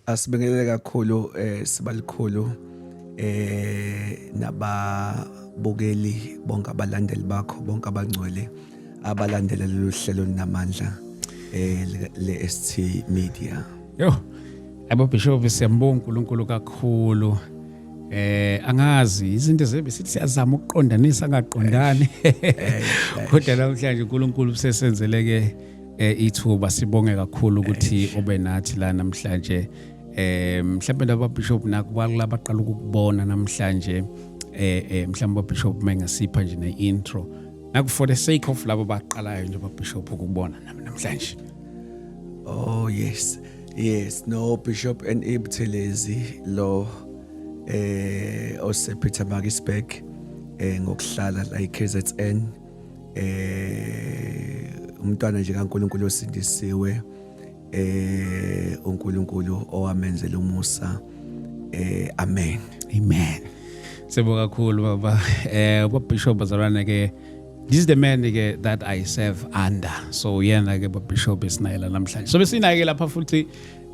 Asibingelele kakhulu sibalikhulu nababukeli bonke abalandeli bakho bonke abangcwele abalandela lolu hlelo namandla le-ST Media. Yo, abobishop siyambonga uNkulunkulu kakhulu. Angazi izinto zebe sithi siyazama ukuqondanisa angaqondani. Kodwa namhlanje uNkulunkulu usesenzeleke ithuba sibonge kakhulu ukuthi ube nathi la namhlanje. Mhlawumbe ababishop nakubalula baqala ukubona namhlanje mhlawumbe ababishop mengasipha nje ne-intro. Naku for the sake of labo baqalayo nje ababishop ukubona namhlanje. Oh yes. Yes, no Bishop and Ibuthelezi lo ose Peter Magisbeck ngokuhlala la KZN umntwana nje kaNkulunkulu osindisiwe uNkulunkulu owamenzela umusa amen. Amen. Sebo kakhulu baba Bishop bazalwana ke this is the man that I serve under. So yena ke Bishop Isnaila namhlanje. So besinake lapha futhi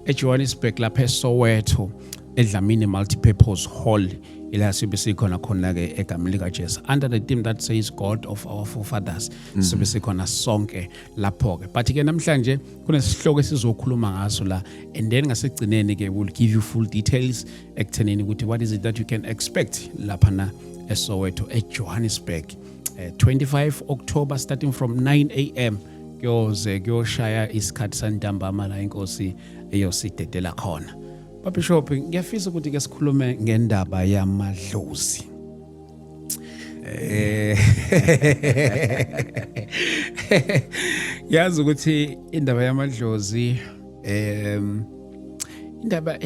eJohannesburg lapha eSoweto eDlamini Multipurpose Hall ila sibe sikhona khona ke egameni lika Jesu under the team that says God of our forefathers. So besikhona sonke lapho ke. But ke namhlanje kunesihloko esizokhuluma ngaso la and then ngasegcineni ke we'll give you full details ekuthenini ukuthi what is it that you can expect lapha na eSoweto eJohannesburg. 25 October starting from 9 a.m. kuyoshaya isikhathi santambama la inkosi eyosidedela khona. Bishop ngiyafisa ukuthi ke sikhulume ngendaba yamadlozi. Yazi ukuthi indaba yamadlozi indaba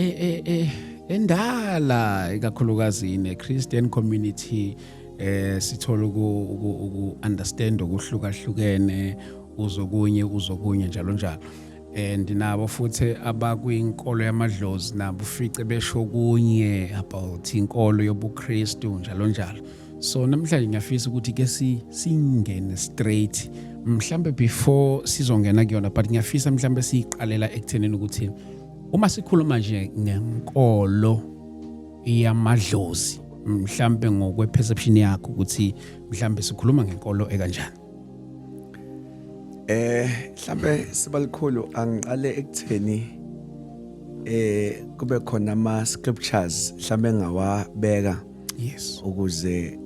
endala ikakhulukazi ne Christian community sithola uku understand ukuhlukahlukene uzokunye njalo and nabo futhi abakwinkolo yamadlozi nabo ufice besho kunye about inkolo yobuKristu njalo. So namhlanje ngiyafisa ukuthi ke singene straight mhlambe before sizongena kuyona but ngiyafisa mhlambe siqalela ekuthenini ukuthi uma sikhuluma nje ngenkolo yamadlozi mhlambe ngokwe perception yakho ukuthi mhlambe sikhuluma ngenkolo ekanjani. Mhlambe sibalikhulu angiqale ekutheni kube khona ama scriptures mhlambe ngawabeka yes ukuze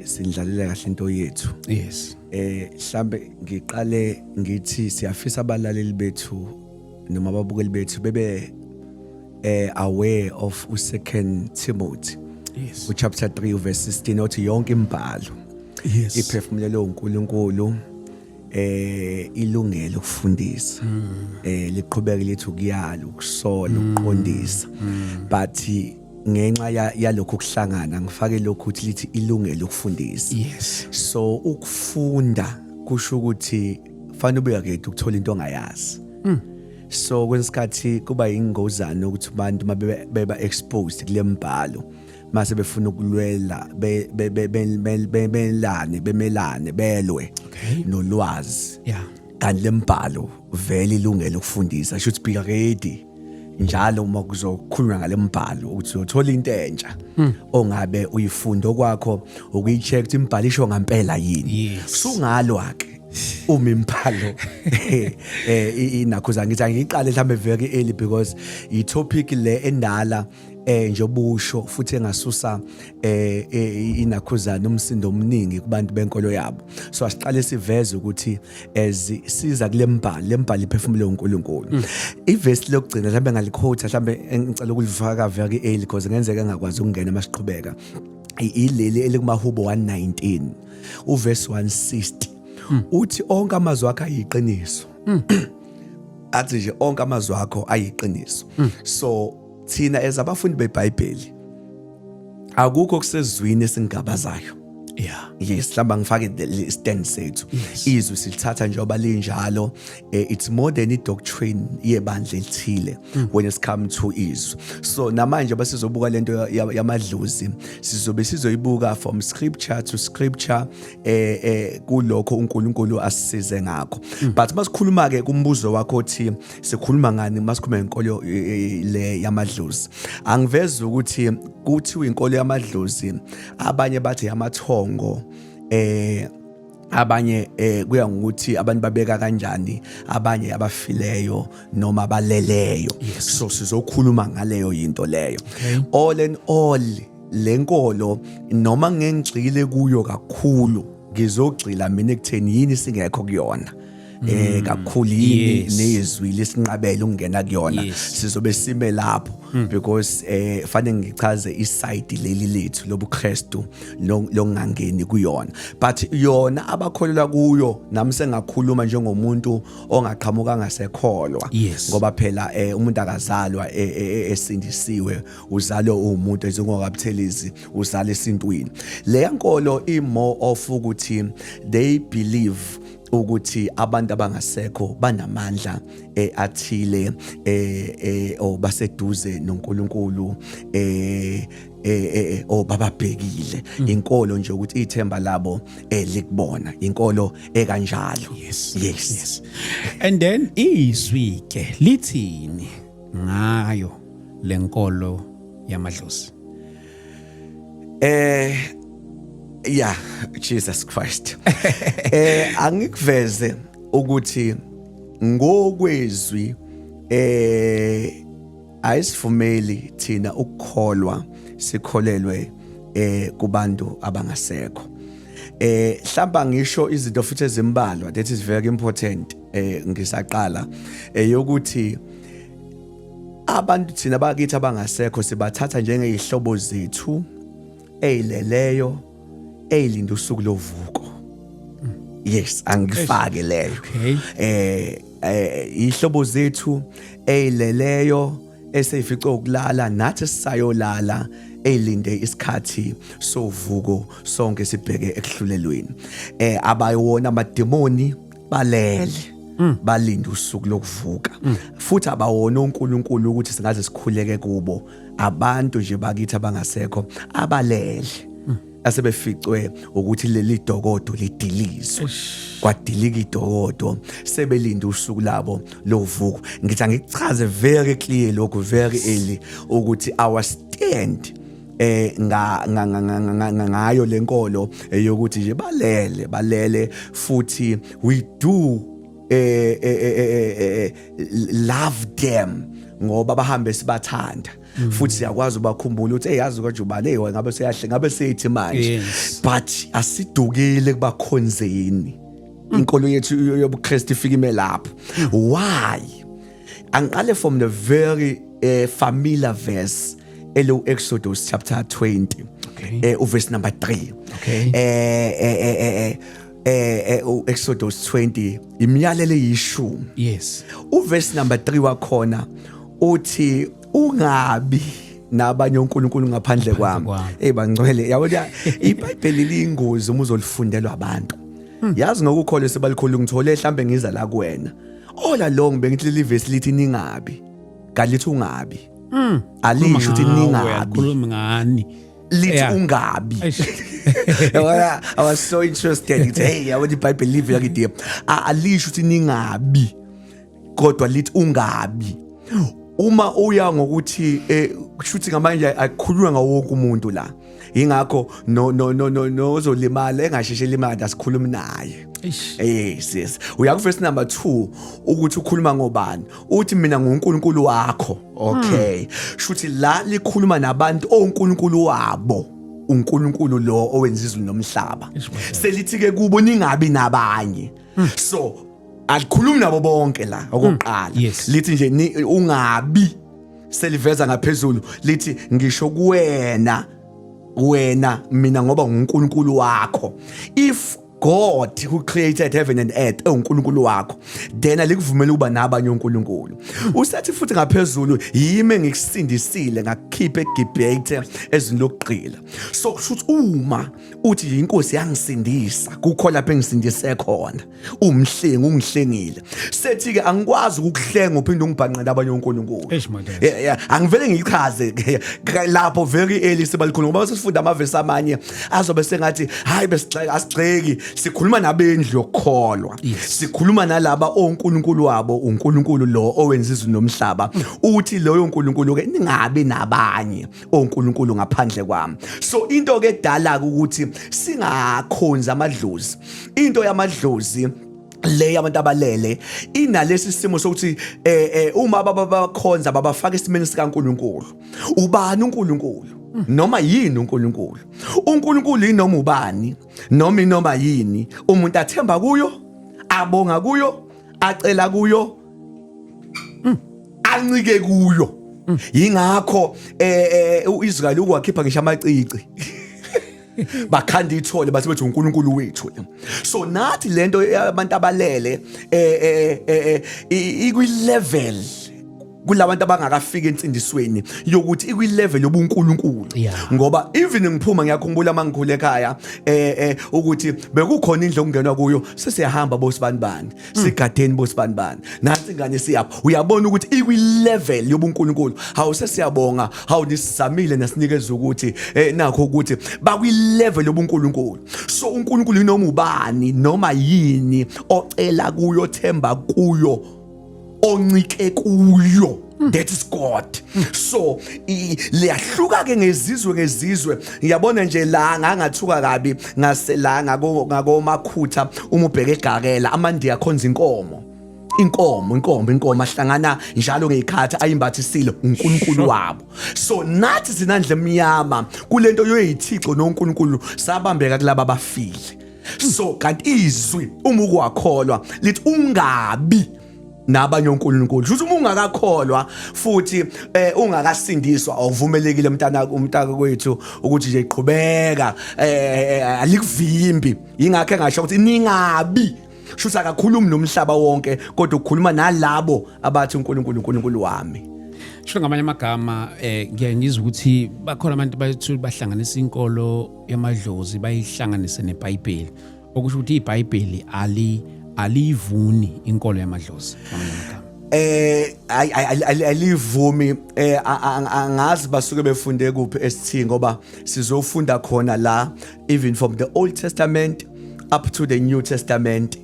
sindlalele kahle into yethu. Yes. Mhlambe ngiqale ngithi siyafisa abalaleli bethu noma ababukeli bethu bebe aware of 2 Timothy. Yes. Chapter 3 verse 16 othi yonke imbhalo yes iphefumulelwe uNkulunkulu ilungelo ukufundisa liqhubeke lethu kuyala ukusola ukuqondisa but ngenxa yalokho kuhlangana ngifake lokho ukuthi lithi ilungelo ukufundisa. Yes. So ukufunda kusho ukuthi fanele ube yakethu ukuthola into ongayazi. So kwesikhathi kuba ingozana ukuthi abantu beba exposed kule mbhalo mase befuna ukulwela bemelane belwe nolwazi. Yeah. Kanti lembhalo vele ilungelo ukufundisa should be ready njalo uma kuzokhulunywa ngalembhalo ukuthi uthola into entsha ongabe uyifunda okwakho ukuyicheck ukuthi imbhalo isho ngempela yini. Sungalwa ke uma imbhalo inakhuza ngithi angiqale mhlambe very early because i topic le endala njobusho futhi engasusa inakhuzana umsindo omningi kubantu benkolo yabo. So asiqale siveze ukuthi siza kule mbhalo iphefumule uNkulunkulu. Iverse lokugcina mhlambe ngaliquote mhlambe ngicela ukulifaka very early because ngenzeka engakwazi ukungena masiqhubeka. Ileli elikumahubo 119 uverse 160 uthi onke amazwi akho ayiqiniso. Athi nje onke amazwi akho ayiqiniso. So thina as abafundi beBhayibheli akukho kusezwini esingabazayo. Yeah. Yes, laba ngifake le stand sethu. Yes. Izwi silithatha njengoba linjalo. It's more than a doctrine yebandla elithile when it's come to izwi. So namanje basizobuka lento yamadlozi, sizobe sizoyibuka from scripture to scripture kulokho uNkulunkulu asisize ngakho. But masikhuluma ke kumbuzo wakho othi sikhuluma ngani masikhuluma ngenkolo le yamadlozi. Angiveza ukuthi kuthiwa inkolo yamadlozi, abanye bathi yamathongo, abanye kuya ngokuthi abantu babeka kanjani, abanye abafileyo noma abaleleyo. So sizokhuluma ngaleyo yinto leyo. All in all, lenkolo noma ngengcile kuyo kakhulu, ngizogcila mina ekutheni yini singekho kuyona. Kakhulu yini nezwi lesinqabela ukungena kuyona. Sizobe sime lapho because fanele ngichaze iside leli lethu lobuKristu lokungangeni kuyona. But yona abakholelwa kuyo nami sengakhuluma njengomuntu ongaqhamukanga sekholwa, ngoba phela umuntu akazalwa esindisiwe, uzalwa umuntu ezingokabuthelezi, uzalwa esintwini. Le nkolo more of ukuthi they believe ukuthi abantu abangasekho banamandla athile baseduze noNkulunkulu bababhekile. Inkolo nje ukuthi ithemba labo likubona, inkolo ekanjalo. Yes. And then izwi ke lithini ngayo lenkolo yamadlozi? Yeah, Jesus Christ. Angikuveze ukuthi ngokwezwi ayisivumeli thina ukukholwa sikholelwe kubantu abangasekho. Hlamba ngisho izinto futhi ezimbalwa, that is very important ngisaqala yokuthi abantu thina bakithi abangasekho sibathatha njengezihlobo zethu ezileleyo eyilinda usuku lovuko. Yes, angifake leyo. Ihlobo zethu ezileleyo eseyifica ukulala nathi sisayolala eyilinde isikhathi sovuko sonke sibheke ekuhlulelweni. Abayona amademoni balele, balinda usuku lokuvuka. Futhi abawona uNkulunkulu ukuthi singaze sikhuleke kubo. Abantu nje bakithi abangasekho abalele. Asebeficwe ukuthi leli dokodo lidilizwe, kwadilika idokodo, sebelinda usuku labo lovuko. Ngithi ngikuchaze very clear lokho very early ukuthi our stand ngayo lenkolo yokuthi nje balele futhi we do love them ngoba bahambe sibathanda. Futhi siyakwazi ubakhumbula ukuthi yazi kwaJubane ngabe seyahle ngabe seyithi manje, but asidukile kubakhonzeni. Inkolo yethu yobuKristu ifike ime lapho. Why? Angiqale from the very familiar verse Exodus chapter 20, verse number 3. Exodus 20 imiyalelo eyishumi. Verse number 3 wakhona uthi ungabi nabanye uNkulunkulu ngaphandle kwami. Bangcwele yabona iBhayibheli liyingozi uma uzolifundelwa abantu. Yazi ngokukholwa sebalikhulu ngithole mhlambe ngiza la kuwena. All along bengithi leli verse lithi ningabi. Kalithi ungabi. Alisho ukuthi ningabi. Khuluma ngani? Lithi ungabi. I was so interested. Hey, yabona iBhayibheli livela kideep. Alisho ukuthi ningabi. Kodwa lithi ungabi. Uma uya ngokuthi kushuthi ngamanje akukhulunywa ngawo wonke umuntu la. Ingakho no ozolimala engasheshe limala asikhulumi naye. Yes. Uya ku verse number 2 ukuthi ukhuluma ngobani. Uthi mina nguNkulunkulu wakho. Okay. Shuthi la likhuluma nabantu oNkulunkulu wabo. uNkulunkulu lo owenza izulu nomhlaba. Selithi ke kubo ningabi nabanye. So alikhulumi nabo bonke la okokuqala. Lithi nje ungabi, seliveza ngaphezulu lithi ngisho kuwena mina ngoba nguNkulunkulu wakho. If God who created heaven and earth uNkulunkulu wakho then alikuvumela ukuba nabanye uNkulunkulu usathi futhi ngaphezulu yimi ngikusindisile ngakukhipha eGibhithe ezweni lokugqila so futhi uma uthi inkosi yangisindisa kukho lapho engisindise khona umhlengi ungihlengile sethi ke angikwazi ukukuhlenga uphinde ungibhanqele abanye uNkulunkulu angivele ngichaze lapho very early sibalikhuluma ngoba sifunda amavesi amanye azobe sengathi hayi besigxeka asigxeki sikhuluma nabendlu yokukholwa sikhuluma nalaba oNkulunkulu wabo uNkulunkulu lo owenza izulu nomhlaba uthi loyo uNkulunkulu ke ningabe nabanye oNkulunkulu ngaphandle kwami so into ke edala ukuthi singakhonza amadlozi into yamadlozi le abantu abalele inalesi simo sokuthi uma babakhonza babafaka esimeni sikaNkulunkulu ubani uNkulunkulu noma yini uNkulunkulu uNkulunkulu inoma ubani noma yini umuntu athemba kuyo abonga kuyo acela kuyo ancike kuyo yingakho uIsrael ukwakhipha ngisho amacici bakhanda ithole bathi bethu uNkulunkulu wethu so nathi lento abantu abalele ikwi level kulabantu abangakafika entsindisweni yokuthi ikwi level yobuNkulunkulu ngoba even ngiphuma ngiyakhumbula mangikhule ekhaya ukuthi bekukhona indlu okungenwa kuyo sesiyahamba bosibanibani sigadeni bosibanibani nathi ingane siyapha uyabona ukuthi ikwi level yobuNkulunkulu hawu sesiyabonga hawu nisizamile nasinikeza ukuthi nakho ukuthi bakwi level yobuNkulunkulu so uNkulunkulu inoma ubani noma yini ocela kuyo themba kuyo oncike kuyo that is God so liyahluka ke ngezizwe ngiyabona nje la ngangathuka kabi ngasela ngako makhutha uma ubheke eGakela amandiya akhonza inkomo ahlangana njalo ngekhatha ayimbathisile uNkulunkulu wabo so nathi sinandle emnyama kulento yoyithixo noNkulunkulu sabambeka kulabo abafile so kanti izwi uma ukwakholwa lithi ungabi nabanye uNkulunkulu futhi uma ungakakholwa futhi ungakasindiswa awuvumelekile umntaka kwethu ukuthi nje iqhubeka alikuvimbi ingakho engasho ukuthi ningabi shuthi akakhulumi nomhlaba wonke kodwa ukukhuluma nalabo abathi uNkulunkulu wami sho ngamanye amagama ngiyangizwa ukuthi bakhona abantu bathi bahlanganisa inkolo yamadlozi bayihlanganise neBhayibheli okusho ukuthi iBhayibheli alivuni inkolo yamadlozi ngamanye amagama alivumi angazi basuke befunde kuphi ST ngoba sizofunda khona la even from the Old Testament up to the New Testament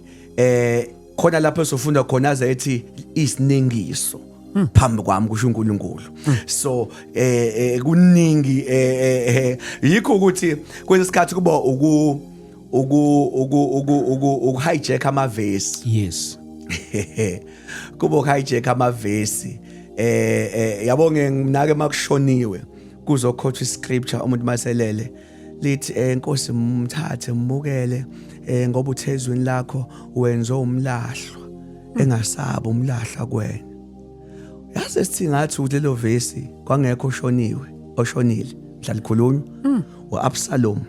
khona lapho sofunda khona azethi isiningiso phambi kwami kusho uNkulunkulu so kuningi yikho ukuthi kwesikhathi kuba hijack amavesi yes kuba hijack amavesi yabonge nginake makushoniwe kuzokhotha iscripture umuntu maselele lithi Nkosi mthathe mbukele ngoba uthezweni lakho wenza umlahlwa engasaba umlahla kwena yazi singathi kulelo vesi kwangekho oshonile mhlalikhulunywa uAbsalom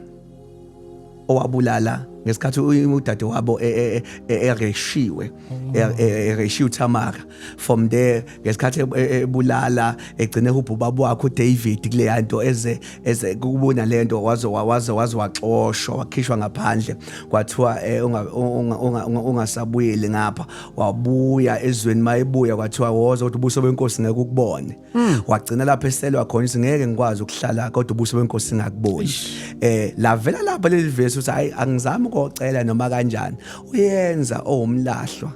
owabulala ngesikhathi udade wabo ereshiwe Tamar from there ngesikhathi ebulala egcine ubaba wakhe uDavid kule yanto eze kubona lento waze waxoshwa wakhishwa ngaphandle kwathiwa ungasabuyeli ngapha wabuya ezweni mayebuya kwathiwa woza ukuthi ubuso benkosi ngeke ukubone wagcina lapha eselwa khona singeke ngikwazi ukuhlala kodwa ubuso benkosi ngakuboni lavela lapha leli verse uthi hayi angizami ukocela noma kanjani uyenza umlahlwa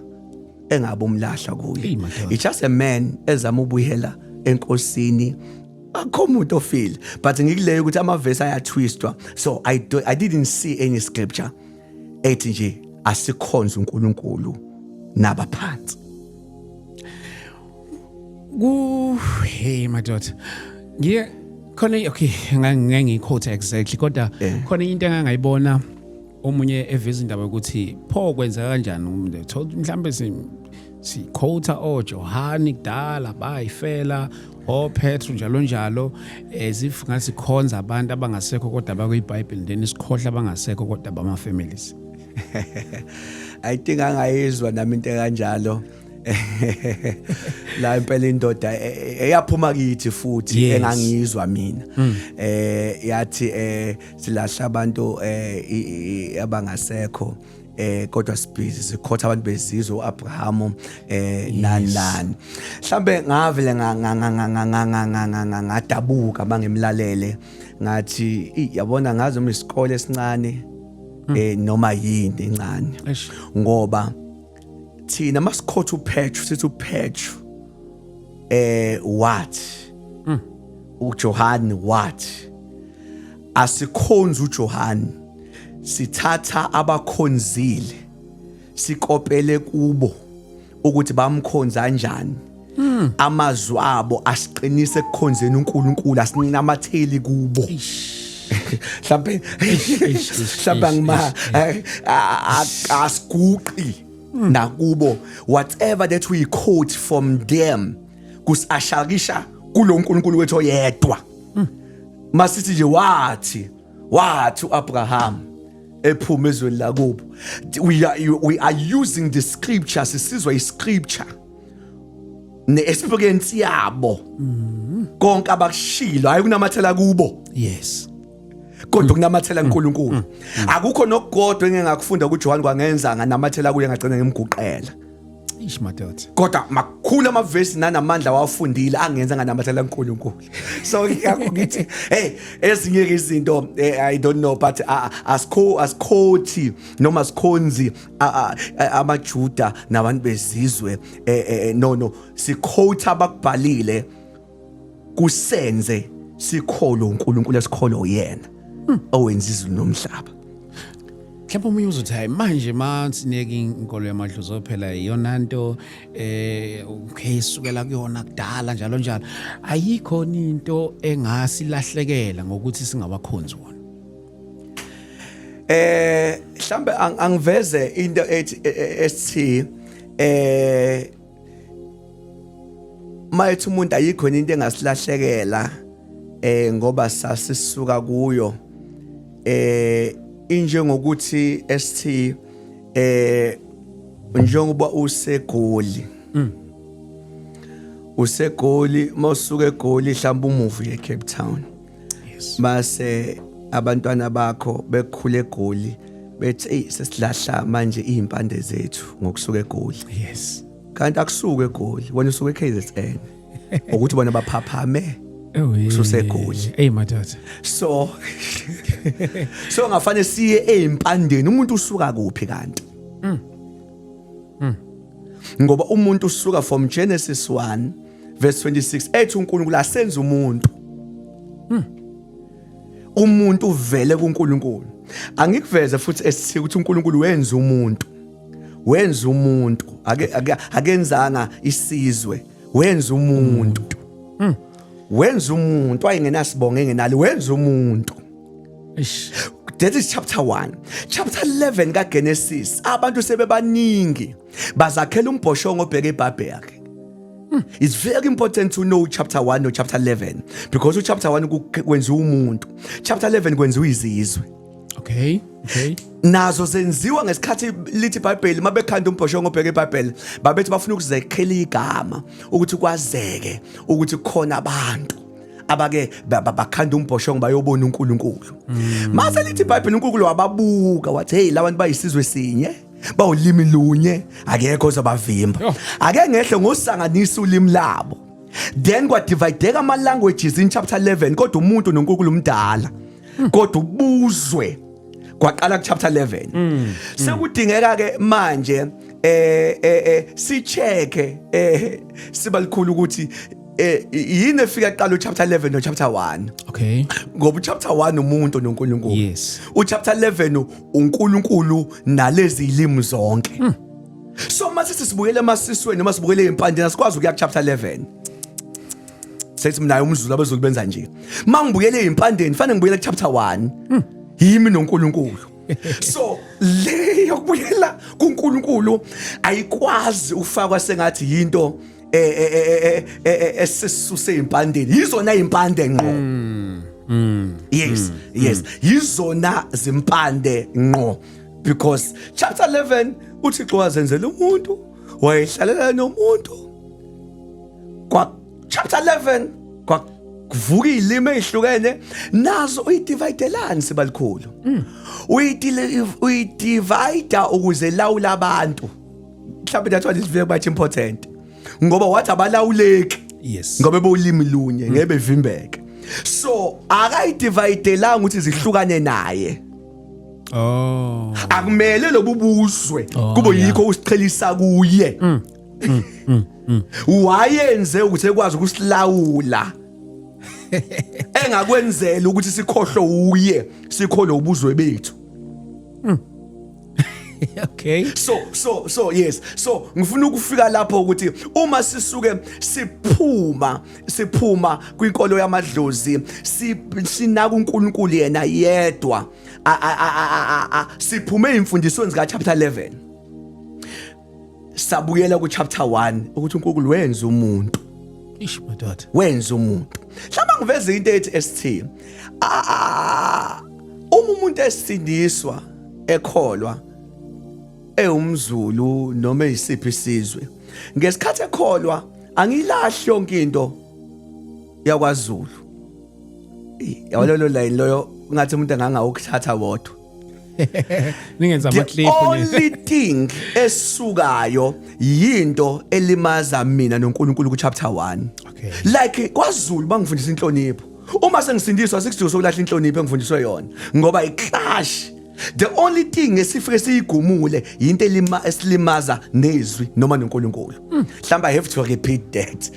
engabe umlahla kuye it's just a man ezama ubuyela enkosini akho umuntu ofile but ngikuleyo ukuthi amavesi ayatwistwa so I didn't see any scripture ethi nje asikhonza uNkulunkulu nabaphansi hey madoda khona okay ngangiquote exactly kodwa khona into engangayibona omunye eveza indaba ukuthi pho kwenza kanjani umuntu mhlambe siquota oJohani kudala bayifela oPetru njalo ezif ngasikhonza abantu abangasekho kodwa bakweBhayibheli then isikhohla abangasekho kodwa bama families I think angayizwa nami into kanjalo. La impela indoda eyaphuma kithi futhi engangizwa mina. Yathi silahla abantu abangasekho kodwa sibhizi sikhotha abantu bezizwe uAbraham nani mhlambe ngavele ngadabuka mangimlalele ngathi yabona ngazi uma isikole esincane noma yini encane ngoba thina masikhotha uPetru sithi uPetru what uJohn what asikhonza uJohn sithatha abakhonzile sikopele kubo ukuthi bamkhonza kanjani amazwi abo asiqinise ekukhonzeni uNkulunkulu asinamatheli kubo mhlawumbe ngima asiguqi nakubo whatever that we quote from them kusashakisha kulo uNkulunkulu wethu oyedwa masithi nje wathi uAbraham ephuma ezweni lakubo we are using the scriptures sisizwa iscripture neexperience yabo konke abakushilo hayi kunamathela kubo yes kodwa kunamathela uNkulunkulu akukho nokugodwa engengakufunda kuJohn kwangenza nganamathela kuye ngagcina ngimguqela ishmadot kodwa makhulu amavesi nanamandla wafundile angenza nganamathela uNkulunkulu so ngiyakuthi ezinye izinto I don't know but asikhothi noma sikhonzi amaJuda nabantu bezizwe no sikhotha abakubhalile kusenze sikholo uNkulunkulu esikholo yena owenza izulu nomhlaba mhlawumbe umunye uzothi manje mansineke inkolo yamadlozi phela iyona nto okay sukela kuyona kudala njalo ayikho into engasilahlekela ngokuthi singabakhonzi wona mhlambe angiveze into ethi mayethi umuntu ayikho into engasilahlekela ngoba sasisuka kuyo injengokuthi ST njengoba usegoli mawusuka eGoli mhlawumbe umuvi eCape Town yes mase abantwana bakho bekhule eGoli bethi sesilahla manje izimpande zethu ngokusuka eGoli yes kanti akusuka eGoli wena usuka eKZN ukuthi bona baphaphame ususegoli madodana so ngafane siye ezimpandeni umuntu usuka kuphi kanti ngoba umuntu usuka from Genesis 1 verse 26 ethi uNkulunkulu asenze umuntu umuntu uvele kuNkulunkulu angikuveze futhi esithi ukuthi uNkulunkulu wenza umuntu akenzanga isizwe wenza umuntu wenza umuntu wayengenasibonge engenalo wenza umuntu that is chapter 1 chapter 11 kaGenesis abantu sebebaningi bazakhela umbhoshongo obheke eBhabheli it's very important to know chapter 1 no chapter 11 because chapter 1 kwenza umuntu chapter 11 kwenza izizwe okay nazo zenziwa ngesikhathi lithi iBhayibheli mabekhanda umbhoshongo obheke eBhabheli babethi bafuna ukuzekhela igama ukuthi kwazeke ukuthi khona abantu abake bakhanda umbhoshongo bayobona uNkulunkulu mase lithi iBhayibheli uNkulunkulu wababuka wathi hey labantu bayisizwe sinye bawulimi lunye akekho ozabavimba ake ngehle ngosanganisa ulimi labo then kwadivideka ama languages in chapter 11 kodwa umuntu noNkulunkulu umdala kodwa ubuzwe kwaqala ku chapter 11 sekudingeka ke manje sicheke sibalikhulu ukuthi yini efika eqala chapter 11 no chapter 1 okay ngoba chapter 1 umuntu noNkulunkulu yes chapter 11 uNkulunkulu nalezi ilimi zonke so mase sibuyele emasisweni noma sibuyele ezimpandeni asikwazi ukuya ku chapter 11 sethi mina umZulu abezulu benza nje mangibuyele ezimpandeni fanele ngibuyele ku chapter 1 yimi noNkulunkulu so le yokubuyela kuNkulunkulu ayikwazi ufakwa sengathi yinto esisuse ezimpandeni yizona izimpande ngqo yes yizona zimpande ngqo because chapter 11 uThixo wazenzela umuntu wayehlalela nomuntu kwa chapter 11 kwa kuvuka izilimi ezihlukene nazo uyidividelani sibalikhulu uyidivide ukuze lawula abantu mhlawumbe that's why it's very much important ngoba wathi abalawuleki yes ngoba bolimi lunye ngeke bevimbeke so akayidividelanga ukuthi zihlukane naye akumele lobubuzwe kube yikho usiqhelisa kuye wayenze ukuthi ekwazi ukusilawula engakwenzela ukuthi sikhohlo uye sikholo ubuzwe bethu okay so yes so ngifuna ukufika lapho ukuthi uma sisuke siphuma kwinkolo yamadlozi sinaka uNkulunkulu yena yedwa siphume imfundisweni zika chapter 11 sabuyela ku chapter 1 ukuthi uNkulunkulu wenza umuntu madoda wenza umuntu hlamba ngiveze into ethi ST umuntu esindiswa ekholwa umZulu noma isiphi isizwe ngesikhathi ekholwa angilahli yonke into yakwaZulu yawalolo line loyo ngathi umuntu angangawukuthatha wodwa ningenza ama clip the only thing esukayo yinto elimaza mina noNkulunkulu ku chapter 1 okay like kwaZulu bangifundisa inhlonipho uma sengisindiswa sikudinga sokulahla inhlonipho engifundiswe yona ngoba iclash the only thing esifike siyigumule into esilimaza nezwi noma noNkulunkulu mhlamba I have to repeat that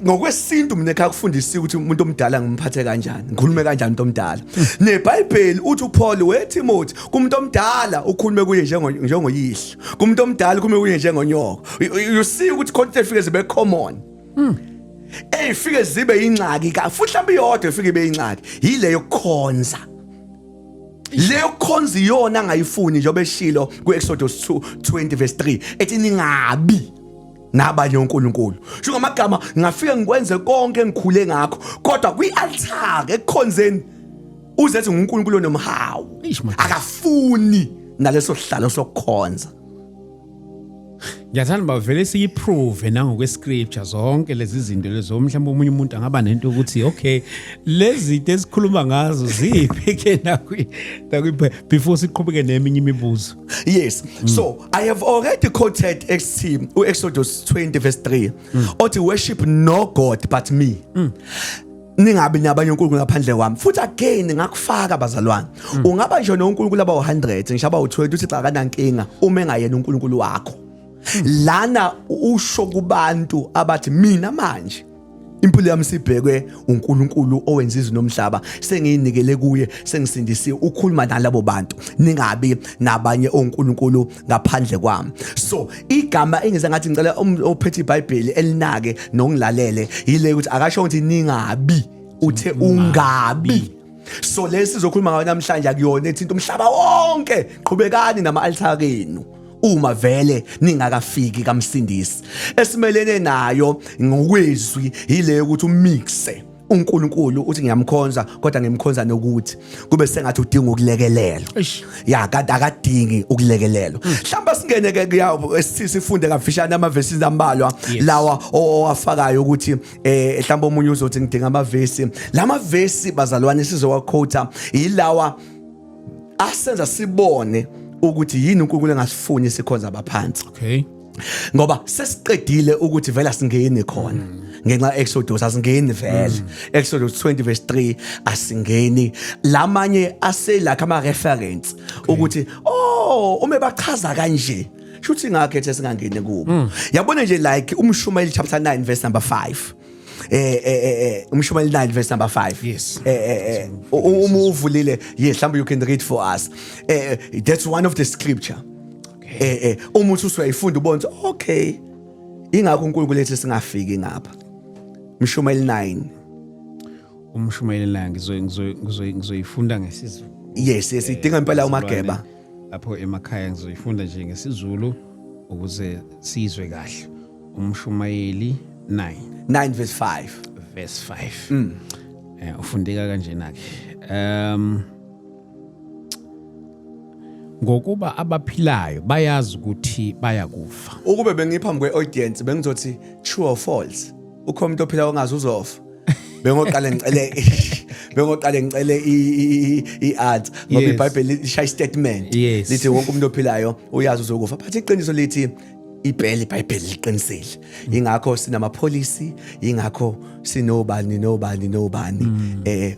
ngokwesintu mina ekhakufundisa ukuthi umuntu omdala ngimphathe kanjani ngikhulume kanjani umuntu omdala neBhayibheli uthi uPaul weTimothy kumuntu omdala ukhulume kuye njengoyihlo kumuntu omdala ukhulume kuye njengonyoko you see ukuthi content fike zibe common efike zibe ingxaki futhi mhlawumbe iyodwa efike ibe ingxaki yile yokukhonza leyo khonza iyona angayifuni njengoba eshilo kuExodus 20 verse 3 ethi ningabi nabanye uNkulunkulu sho ngamagama ngafika ngikwenze konke engikhule ngakho kodwa kwialtar ekukhonzeni uzethi uNkulunkulu nomhawu akafuni naleso sihlalo sokukhonza ngiyathanda bavele siyiprove nangokwescripture zonke lezi zinto lezo mhlawumbe umunye umuntu angaba nento ukuthi okay lezi zinto esikhuluma ngazo ziphi nakwi before siqhubeke neminye imibuzo yes so I have already quoted Exodus 20 verse 3 othi worship no god but me ningabi nabanye uNkulunkulu ngaphandle kwami futhi again ngakufaka bazalwane ungaba nje noNkulunkulu aba 100 ngishaba u20 uthi xa kanankinga uma engayena uNkulunkulu wakho lana usho kubantu abathi mina manje impilo yami sibhekwe uNkulunkulu owenza izwe nomhlaba sengiyinikele kuye sengisindisiwe ukhuluma nalabo bantu ningabi nabanye oNkulunkulu ngaphandle kwami so igama engize ngathi ngicela ophethe iBhayibheli elinake nongilalele yile ukuthi akasho ukuthi ningabi uthe ungabi so lesizokhuluma ngayo namhlanje akuyona ethi into umhlaba wonke qhubekani nama-altar enu uma vele ningakafiki kamsindisi esimelene nayo ngokwezwi yile ukuthi umixe uNkulunkulu uthi ngiyamkhonza kodwa ngimkhonza nokuthi kube sengathi udinga ukulekelelwa ya kanti akadingi ukulekelelwa mhlamba singene ke sifunde kafishane amavesi ambalwa lawa owafakayo ukuthi mhlamba umunye uzothi ngidinga amavesi lamavesi bazalwane sizowaquota yilawa asenza sibone ukuthi yini uNkulunkulu engasifuni sikhonza abaphansi okay ngoba sesiqedile ukuthi vela singene khona ngenxa Exodus asingeni vele Exodus 20 verse 3 asingeni lamanye aselakha ama reference ukuthi uma bachaza kanje shuthi ngakhethe singangene kubo yabona nje like umshumayeli chapter 9 verse number 5 umshumayeli 9 verse number 5 yes uma uvulile yes mhlawumbe you can read for us that's one of the scripture umuthi usuyayifunda ubona okay ingakho uNkulunkulu lethi singafiki ngapha Mshumayeli 9 umshumayeli la ngizoyifunda ngesizulu yes idinga impela umageba lapho emakhaya ngizoyifunda nje ngesizulu ukuze sizwe kahle umshumayeli 9 verse 5 verse 5 ufundeka kanjena ke ngokuba abaphilayo bayazi ukuthi bayakufa. Ukube bengiphambi kwe-audience bengizothi true or false. Ukho umuntu ophila ongazi uzofa. Bengoqale ngicele i-art ngoba Yes. iBhayibheli lishay statement Yes. lithi wonke umuntu ophilayo uyazi uzokufa. But iqiniso lithi iBhayibheli liqinisile. Ingakho sinamapolicy, ingakho sinobani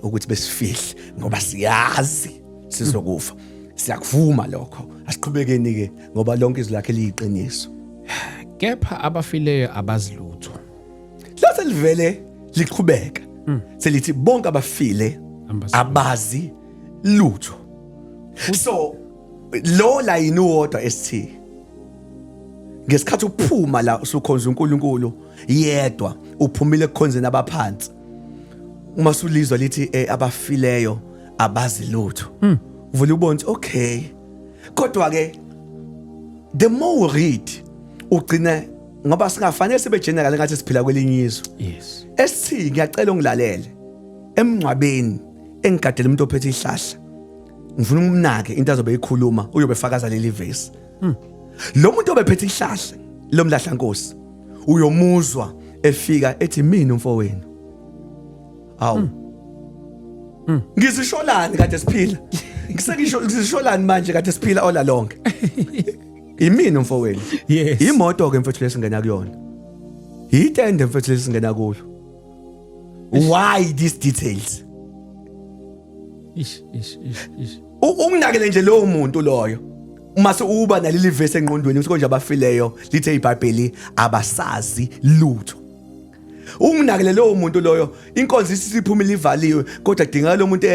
ukuthi besifihle ngoba siyazi sizokufa. Siyakuvuma lokho. Asiqhubekeni ke ngoba lonke izwi lakhe liyiqiniso. Kepha abafileyo abazilutho. Lase livele liqhubeka. Selithi bonke abafile abazi lutho. So lo la inuwodwa esithi ngesikhathi uphuma la usukhonza uNkulunkulu yedwa uphumile ekukhonzeni abaphansi. Uma sulizwa lithi abafileyo abazi lutho. Uvule ubone okay. Kodwa ke the more we read ugcina ngoba singafanele sibe general ngathi siphila kwelinye izwe. Yes. Esithi ngiyacela ungilalele emncwabeni engigadela umuntu ophethe ihlahla. Ngifuna umnake into azobe eyikhuluma uyobe fakaza leli verse. Lo muntu obephethe ihlahla lo mlahla Nkosi uyomuzwa efika ethi mina umfowenu. Awu. Ngizisholani kade siphila. Ngizisholani manje kade siphila ola lonke. Imina umfowenu. Yes. Imoto ke mfethu lesingena kuyona. Itende mfethu lesingena kulo. Why these details? Ish. Unginakele nje lo muntu loyo. Mase uba naleli verse engqondweni ukuthi konje abafileyo lithe iBhayibheli abasazi lutho. Unginakele lo muntu loyo inkonzo isiphumile ivaliwe kodwa kudingeka lo muntu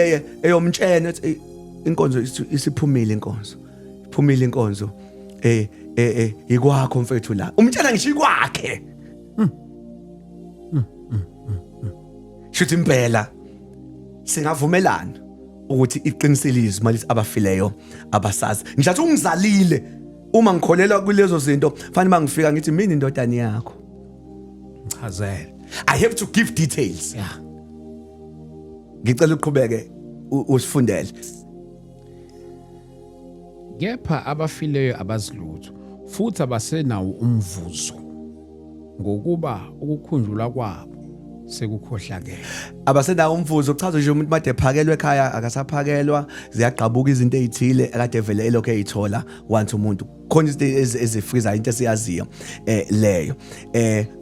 eyomtshena ethi inkonzo isiphumile inkonzo. Iphumile inkonzo. Ikwakho mfethu la. Umtshela ngisho ikwakhe. Shuthi impela singavumelana ukuthi iqiniselizwe malithi abafileyo abasazi. Ngishathi ungizalile uma ngikholelwa kulezo zinto fanele mangifika ngithi mina indodana yakho. Chazela. I have to give details. Yeah. Ngicela uqhubeke usifundele. Kepha abafileyo abazilutho futhi abasenawo umvuzo ngokuba ukukhunjulwa kwabo sekukhohlakele. Abasenawo umvuzo uchaza nje umuntu made ephakelwe ekhaya akasaphakelwa ziyagqabuka izinto ezithile akade vele elokho eyithola once umuntu khona izinto ezifriza into esiyaziyo leyo.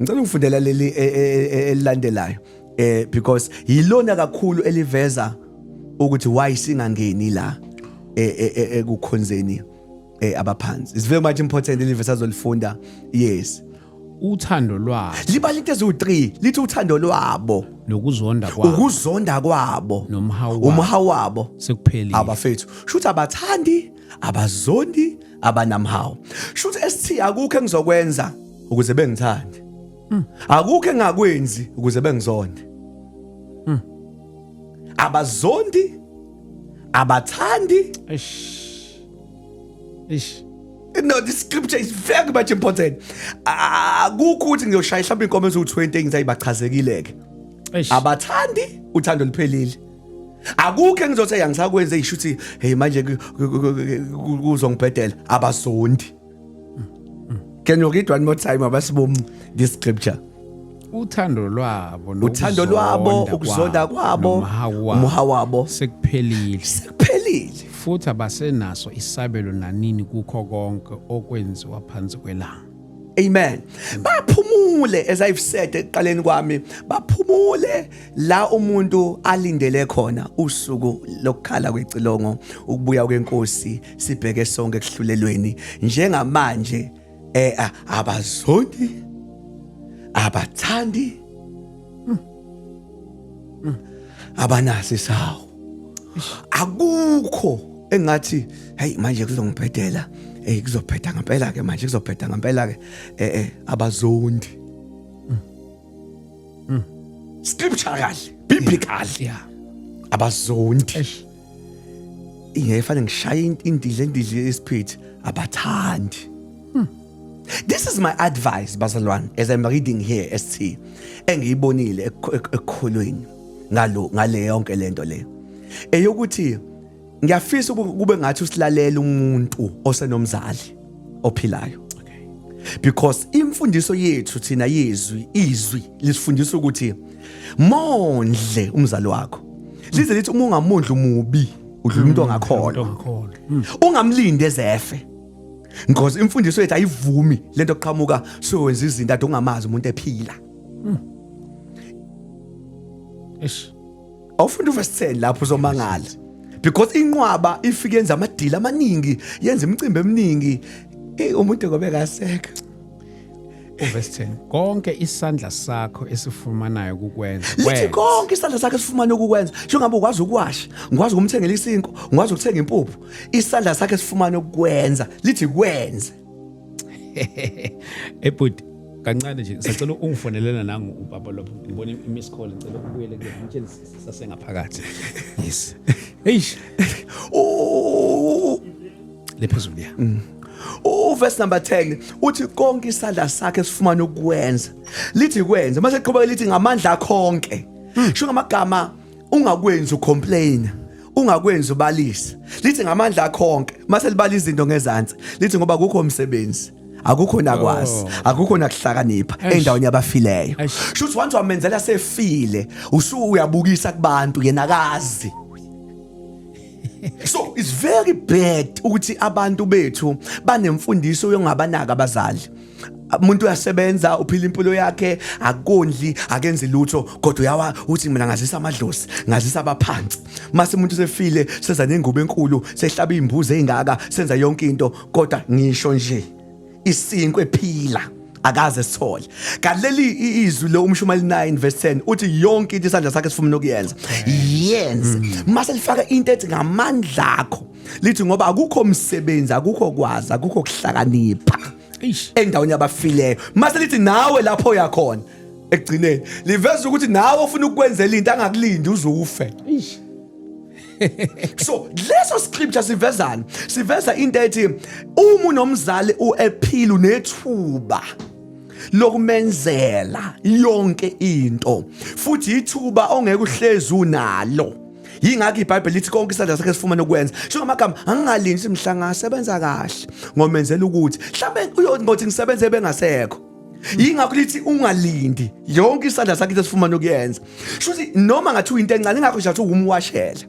Ngicela ungifundela leli elilandelayo because yilona kakhulu eliveza ukuthi why singangeni la ekukhonzeni abaphansi. It's very much important ilivesa azolifunda. Yes. Uthando lwabo Liba into ezu3 lithi uthando lwabo nokuzonda kwabo ukuzonda kwabo nomhawu wabo sekuphelile. abafethu shuthi abathandi abazondi abanamhawu shuthi esithi akukho engizokwenza ukuze bengithande akukho engakwenzi ukuze bengizonde abazondi abathandi. Ish. No, this scripture is very much important. Akukho ukuthi ngiyoshaya mhlawumbe inkomo ezu20 engizayibachazekileke. Abathandi uthando liphelile. Akukho engizothi yangisakwenza ishuthi hey manje kuzongibhedela abazondi. Can you read one more time abasibom this scripture? Uthando lwabo ukuzonda kwabo umhawu wabo sekuphelile futhi abasenaso isabelo nanini kukho konke okwenziwa phansi kwelanga. Amen. Baphumule as I've said ekuqaleni kwami baphumule la umuntu alindele khona usuku lokukhala kwecilongo ukubuya kwenkosi sibheke sonke ekuhlulelweni njengamanje abazondi abathandi abanasi sawo akukho engathi hey manje kuzongibhedela kuzophetha ngempela ke manje kuzophetha ngempela ke abazondi scripturally biblically abazondi ingefana ngishaya indidle esiphithi abathandi. This is my advice bazalwane as I'm reading here ST engiyibonile ekukholweni ngale yonke lento le eyokuthi ngiyafisa kube ngathi usilalela umuntu osenomzali ophilayo. Because imfundiso yethu thina izwi lisifundisa ukuthi mondle umzali wakho. Lize lithi uma ungamondla umubi udlula umuntu ongakholwa. Ungamlindi ezefe. Because imfundiso yethu ayivumi lento oqhamuka sowenza izinto ade ungamazi umuntu ephila. Awufunda uverse 10 lapho uzomangala. Because inqwaba ifike yenza amadila amaningi, yenza imicimbi eminingi. Umuntu ngobe kaseka. Verse 10 konke isandla sakho esifumanayo ukukwenza. Lithi konke isandla sakho esifumanayo ukukwenza. Njengoba ukwazi ukuwasha, ngikwazi ukumthengela isinko, ngikwazi ukuthenga impuphu. Isandla sakho esifumanayo ukukwenza, lithi kwenze. Ebhuti kancane nje sicela ungifonelena nangu ubaba lapho ngibona imiss call ngicela ukubuyele kule ngitshela sasengaphakathi. Yes. Eish. Lephezulu ya. Verse number 10 uthi konke isandla sakhe esifumana ukwenza lithi kwenza mase qhubeka lithi ngamandla konke sho ngamagama ungakwenza ucomplain ungakwenza ubalisa lithi ngamandla konke mase libala izinto ngezantsi lithi ngoba akukho umsebenzi akukho nakwazi akukho nakuhlakanipha endaweni yabafileyo shuthi wantu wamenzela sefile uyabukisa kubantu yena akazi. So it's very bad ukuthi abantu bethu banemfundiso yongabanaka abazali. Umuntu uyasebenza uphila impilo yakhe akondli akenzi lutho kodwa uyawa uthi mina ngazisa amadlozi ngazisa abaphansi mase umuntu sefile seza nengubo enkulu sehlaba imbuzi ezingaka senza yonke into kodwa ngisho nje isinko ephila akaze sithole. Kaleli izwi lo uMshumayeli 9 verse 10 uthi yonke into isandla sakhe sifuna ukuyenza yenze mase lifaka into ethi ngamandla akho lithi ngoba akukho umsebenzi akukho kwazi akukho kuhlakanipha endaweni yabafileyo mase lithi nawe lapho uyakhona ekugcineni liveza ukuthi nawe ufuna ukwenzela into angakulindi uzufe. So leso scripture siveza into ethi uma unomzali uephila unethuba lokumenzela yonke into futhi ithuba ongeke uhlezi unalo. Yingakho iBhayibheli lithi konke isandla sakhe sifumana ukwenza. Sho ngamagama angingalindi simhlanga sebenza kahle ngomenzela ukuthi mhlambe uyongothi ngisebenze bengasekho. Yingakho lithi ungalindi yonke isandla sakhe sifumana ukuyenza. Shuthi noma ngathi uyinto encane ingakho nje athi umwashela.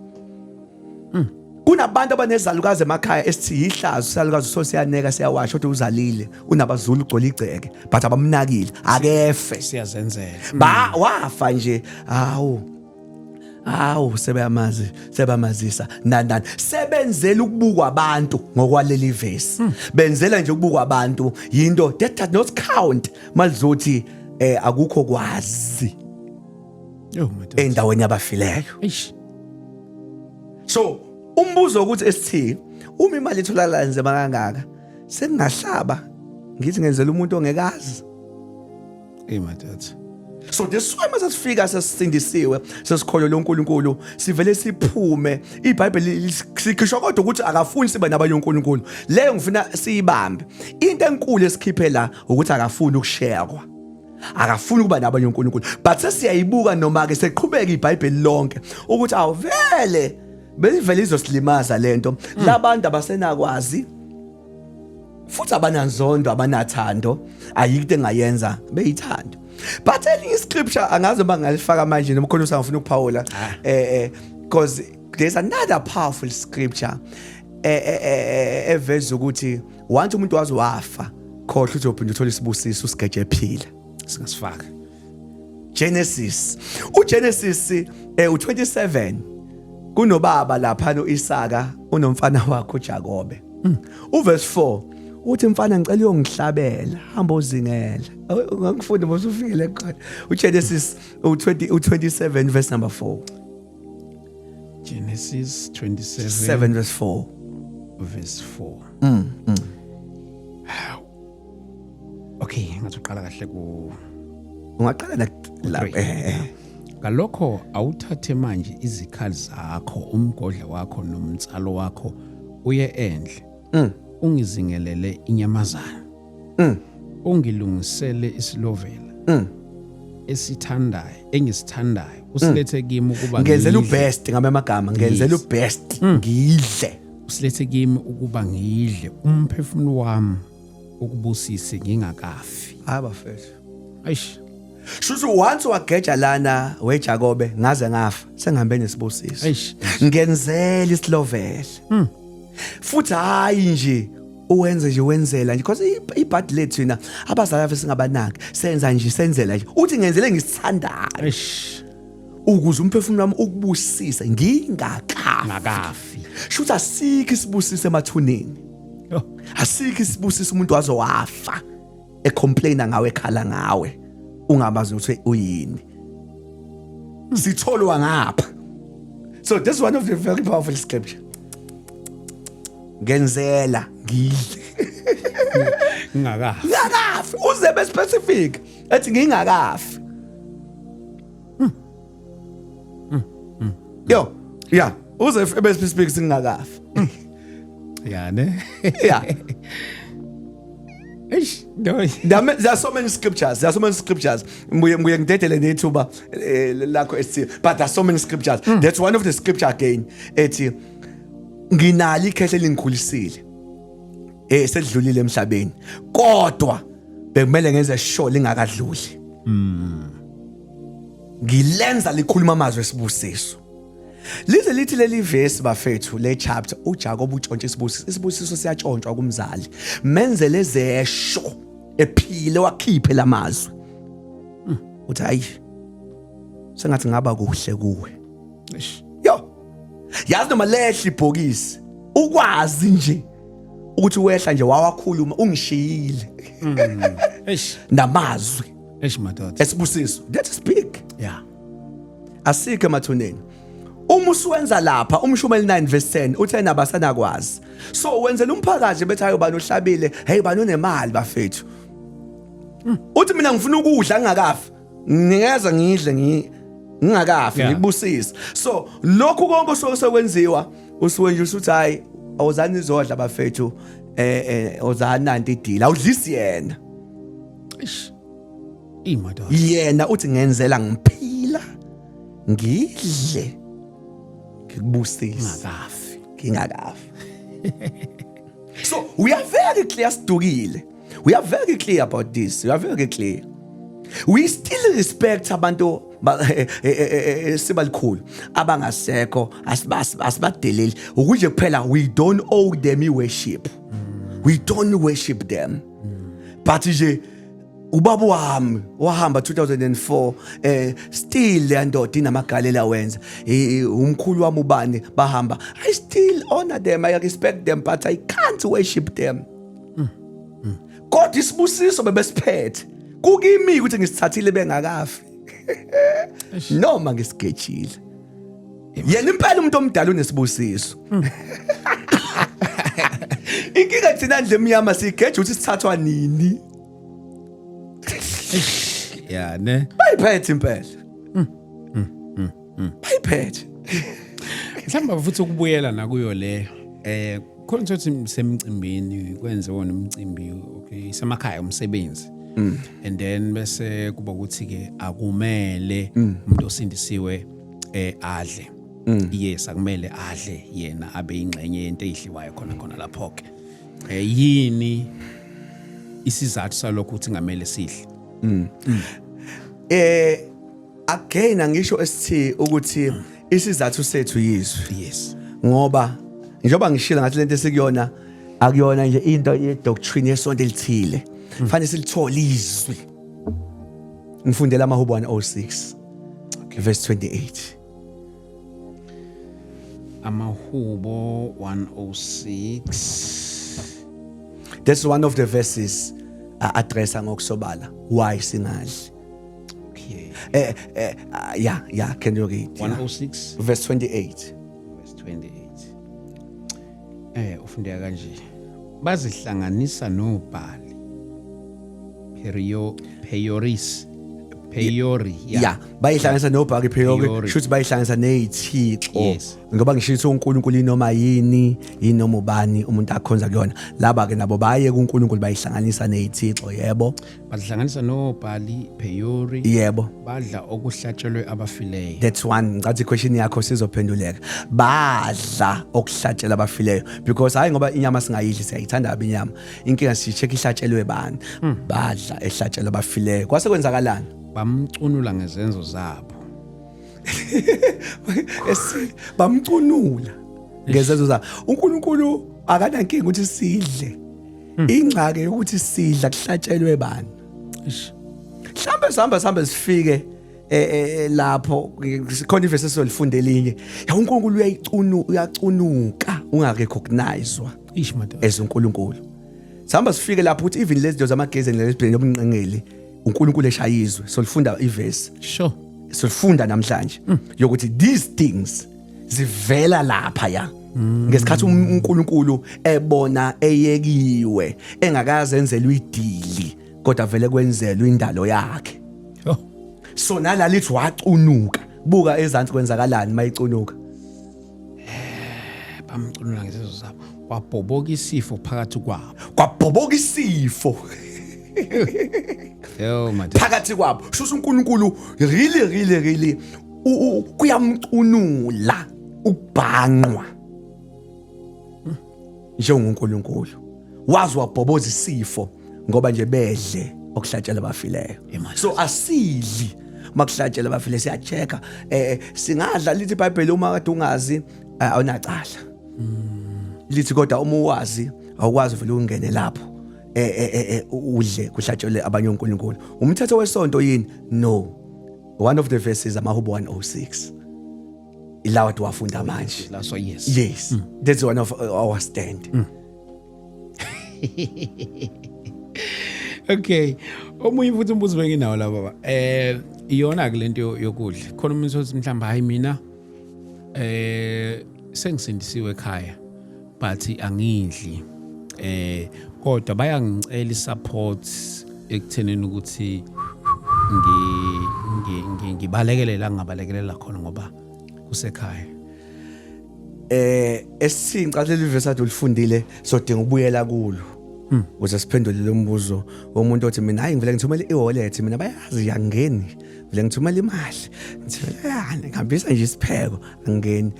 Kunabantu abanezalukazi emakhaya esithi ihlazo salukazi sosiyaneka siyawasha kodwa uzalile unabazulu ugcole igceke but abamnakile akefe siyazenzela wafa nje sebamazisa nandani sebenzela ukubukwa abantu ngokwaleli verse benzela nje ukubukwa abantu yinto that does not count malizothi akukho kwazi endaweni yabafileyo. So umbuzo ukuthi esithi uma imali itholakala nzima kangaka sengingahlaba ngithi ngenzela umuntu ongekazi. Madoda. So this why mase sifika sesindisiwe sesikholwa loNkulunkulu sivele siphume iBhayibheli sikhisho kodwa ukuthi akafuni sibe nabanye uNkulunkulu leyo ngifuna siyibambe into enkulu esikhiphe la ukuthi akafuni ukusharewa akafuni ukuba nabanye uNkulunkulu but sesiyayibuka noma ke seqhubeka iBhayibheli lonke ukuthi awuvele bevele izosilimaza lento labantu abasenakwazi futhi abananzondo abanathando ayikho engayenza beyithanda. But any scripture angazi bangalifaka manje nomkhonyosi angifuna ukuphawula because there's another powerful scripture eveza ukuthi once umuntu wazi wafa khohle uzophinda uthola isibusiso usigeje ephila singasifaka Genesis u27 kunobaba lapha noIsaka unomfana wakhe uJakobe uverse 4 uthi mfana ngicela uyongihlabela hamba uzingela ngakufunda mase ufikele eqala uGenesis u27 verse number 4 Genesis 27 7 verse 4 verse 4 Okay ngathi uqala kahle ku ungaqala la Galokho awuthathe manje izikhali zakho umgodla wakho nomtsalo wakho uye endle ungizingelele inyamazana ungilungisele isilovela esithandayo engisithandayo usilethe kimi ukuba ngenzela ngidle. ubest ngamagama ngenzela ubest ngidle Usilethe kimi ukuba ngidle umphefumulo wami ukubusise ngingakafi. abafethu Eish. Shuthi once wageja lana weJakobe ngaze ngafa sengihambe nesibusiso Eish. ngenzela isilovela futhi hayi nje uwenze nje wenzela nje because ibhadi lethu thina abazali afa singabanaki senza nje senzela nje uthi ngenzele ngisithandayo Eish. ukuze umphefumulo wami ukubusise ngingakafi Ngakafi. shuthi asikho isibusise emathuneni Yo. asikho isibusise umuntu wazowafa ecomplaina ngawe ekhala ngawe ungabazi ukuthi uyini sitholwa ngapha so this is one of the very powerful scripture ngenzela ngidle Ngingakafi. ngakafi uze be specific ethi ngingakafi yo yeah uze be specific singakafi Yeah ne. yeah Eish. No. there are so many scriptures mbuye ngidedele nethuba lakho esithi but there are so many scriptures that's one of the scripture again ethi nginali ikhehle lingikhulisile sedlulile emhlabeni kodwa bekumele ngenze sure lingakadluli ngilenza likhuluma amazwi esibusiso lize lithi leli verse bafethu le chapter uJakob utshontshe isibusiso siyatshontshwa kumzali menzele ezesho ephile wakhiphe lamazwi uthi hayi sengathi ngaba kuhle kuwe Eish. yo yazi noma lehle ibhokisi ukwazi nje ukuthi wehla nje wawakhuluma ungishiyile Eish. namazwi Eish madoda. esibusiso that is big Yeah. asikho emathuneni uma usuwenza lapha umshumeli 9 verse 10 uthe nabasanakwazi so wenzela umphakathi bethi hayo bani ohlabile hey bani unemali bafethu uthi mina ngifuna ukudla ngingakafi ngingeza ngidle ngingakafi Yeah. ngibusisa so lokhu konke ososekwenziwa usuke nje usuthi hayi awuzani izodla bafethu ozana nanti idila awudlisi yena Eish. Madoda. yena uthi ngenzela ngiphila ngidle ngikubusisa Ngakafi. ngingakafi so we are very clear sidukile we are very clear about this we are very clear we still respect abantu sibalikhulu abangasekho asibadeleli ukuje kuphela we don't owe them worship we don't worship them but nje ubaba wami wahamba 2004 still le ndoda inamagalela wenza umkhulu wami ubani bahamba I still honor them I respect them but I can't worship them kodwa isibusiso bebesiphethe kukimi ukuthi ngisithathile bengakafi noma ngisigejile yena impela umuntu omdala unesibusiso inkinga thina ndle emnyama sigeje ukuthi sithathwa nini Yeah ne. bayiphethe impela bayiphethe Mhlamba futhi ukubuyela nakuyo le khona ukuthi semcimbini kwenziwa nomcimbi okay semakhaya umsebenzi and then bese kuba ukuthi ke akumele umuntu osindisiwe adle yes akumele adle yena abe ingxenye yento ezidliwayo khona lapho ke yini isizathu salokho ukuthi ngamele sidle again angisho esithi ukuthi isizathu sethu yizwi yes ngoba njengoba ngishila ngathi lento esikuyona akuyona nje into ye-doctrine yesonto elithile fanele silithole izwi ngifundela amaHubo 106 verse 28 amaHubo 106 that's one of the verses addressa ngokusobala why singadli okay yeah can you read 106 verse 28 verse 28 ufundeka kanje bazihlanganisa nobhali peyoris Peori. Yeah, bayihlanganisa noBhaki Peori, Peori. shuthi bayihlanganisa nezithixo. Yes. Ngoba ngishithi uNkulunkulu inoma yini, inoma ubani umuntu akhonza kuyona. Laba ke nabo baye kuNkulunkulu bayihlanganisa nezithixo, yebo. Badla noBhali Peori. Yebo. Badla okuhlatshelwe abafileyo. That's one. Ngathi question yakho sizophenduleka. Badla okuhlatshela abafileyo because hayi ngoba inyama singayidli siyayithanda abinyama. Inkinga sicheck ihlatshelwe bani. Badla ehlatshela abafileyo. Kwase kwenzakalani? Bamcunula ngezenzo zabo. Bamcunula ngezenzo zabo. uNkulunkulu akanankinga ukuthi sidle. Ingxaki ukuthi sidla kuhlatshelwe bani. Mhlambe sifike lapho sikhona ivesi esolifunde elinye. Ya uNkulunkulu uyacunuka ungarecognizewa as uNkulunkulu. Sihamba sifike lapho ukuthi even lezi zinto zamagezi nelesibheni yobunqengeli uNkulunkulu eshayizwe. Solifunda ivesi. Sure. Solifunda namhlanje yokuthi these things zivela lapha ya. Ngesikhathi uNkulunkulu ebona eyekiwe engakazenzela idili kodwa vele kwenzelwa indalo yakhe. Oh. So nalalithi wacunuka. Buka ezantsi kwenzakalani mayicunuka. Bamcunula ngezenzo zabo. Kwabhoboka isifo phakathi kwabo. Kwabhoboka isifo Yo manje. phakathi kwabo. Shuthi uNkulunkulu really kuyamcunula ukubhanqwa. NjengoNkulunkulu. Wazi wabhoboza isifo ngoba nje bedle okuhlatshela abafileyo. So asidli makuhlatshela abafileyo siyacheka singadla lithi iBhayibheli uma kade ungazi awunacala. Lithi kodwa uma uwazi awukwazi vele ungene lapho udle kuhlatshele abanye uNkulunkulu. Umthetho wesonto yini? No. One of the verses amaHubo 106. Ilawa tuwafunda manje. So yes. Yes. That's one of our stand. Okay. Omunye futhi umbuzo benginawo la baba. Iyona ke lento yokudla. Khona umuntu othi mhlamba hayi mina sengisindisiwe ekhaya but angidli. Kodwa bayangicela isupport ekutheneni ukuthi ngibalekele la ngabalekelela khona ngoba kusekhaya. Esingicatlela ivesi ade ulifundile sodinga ubuyela kulo. Ukuze siphendule lo mbuzo womuntu othi mina hayi ngivele ngithumele e-wallet mina bayazi yangeni. Vele ngithumela imali. Ngithumela ngihambisa nje isipheko angeni.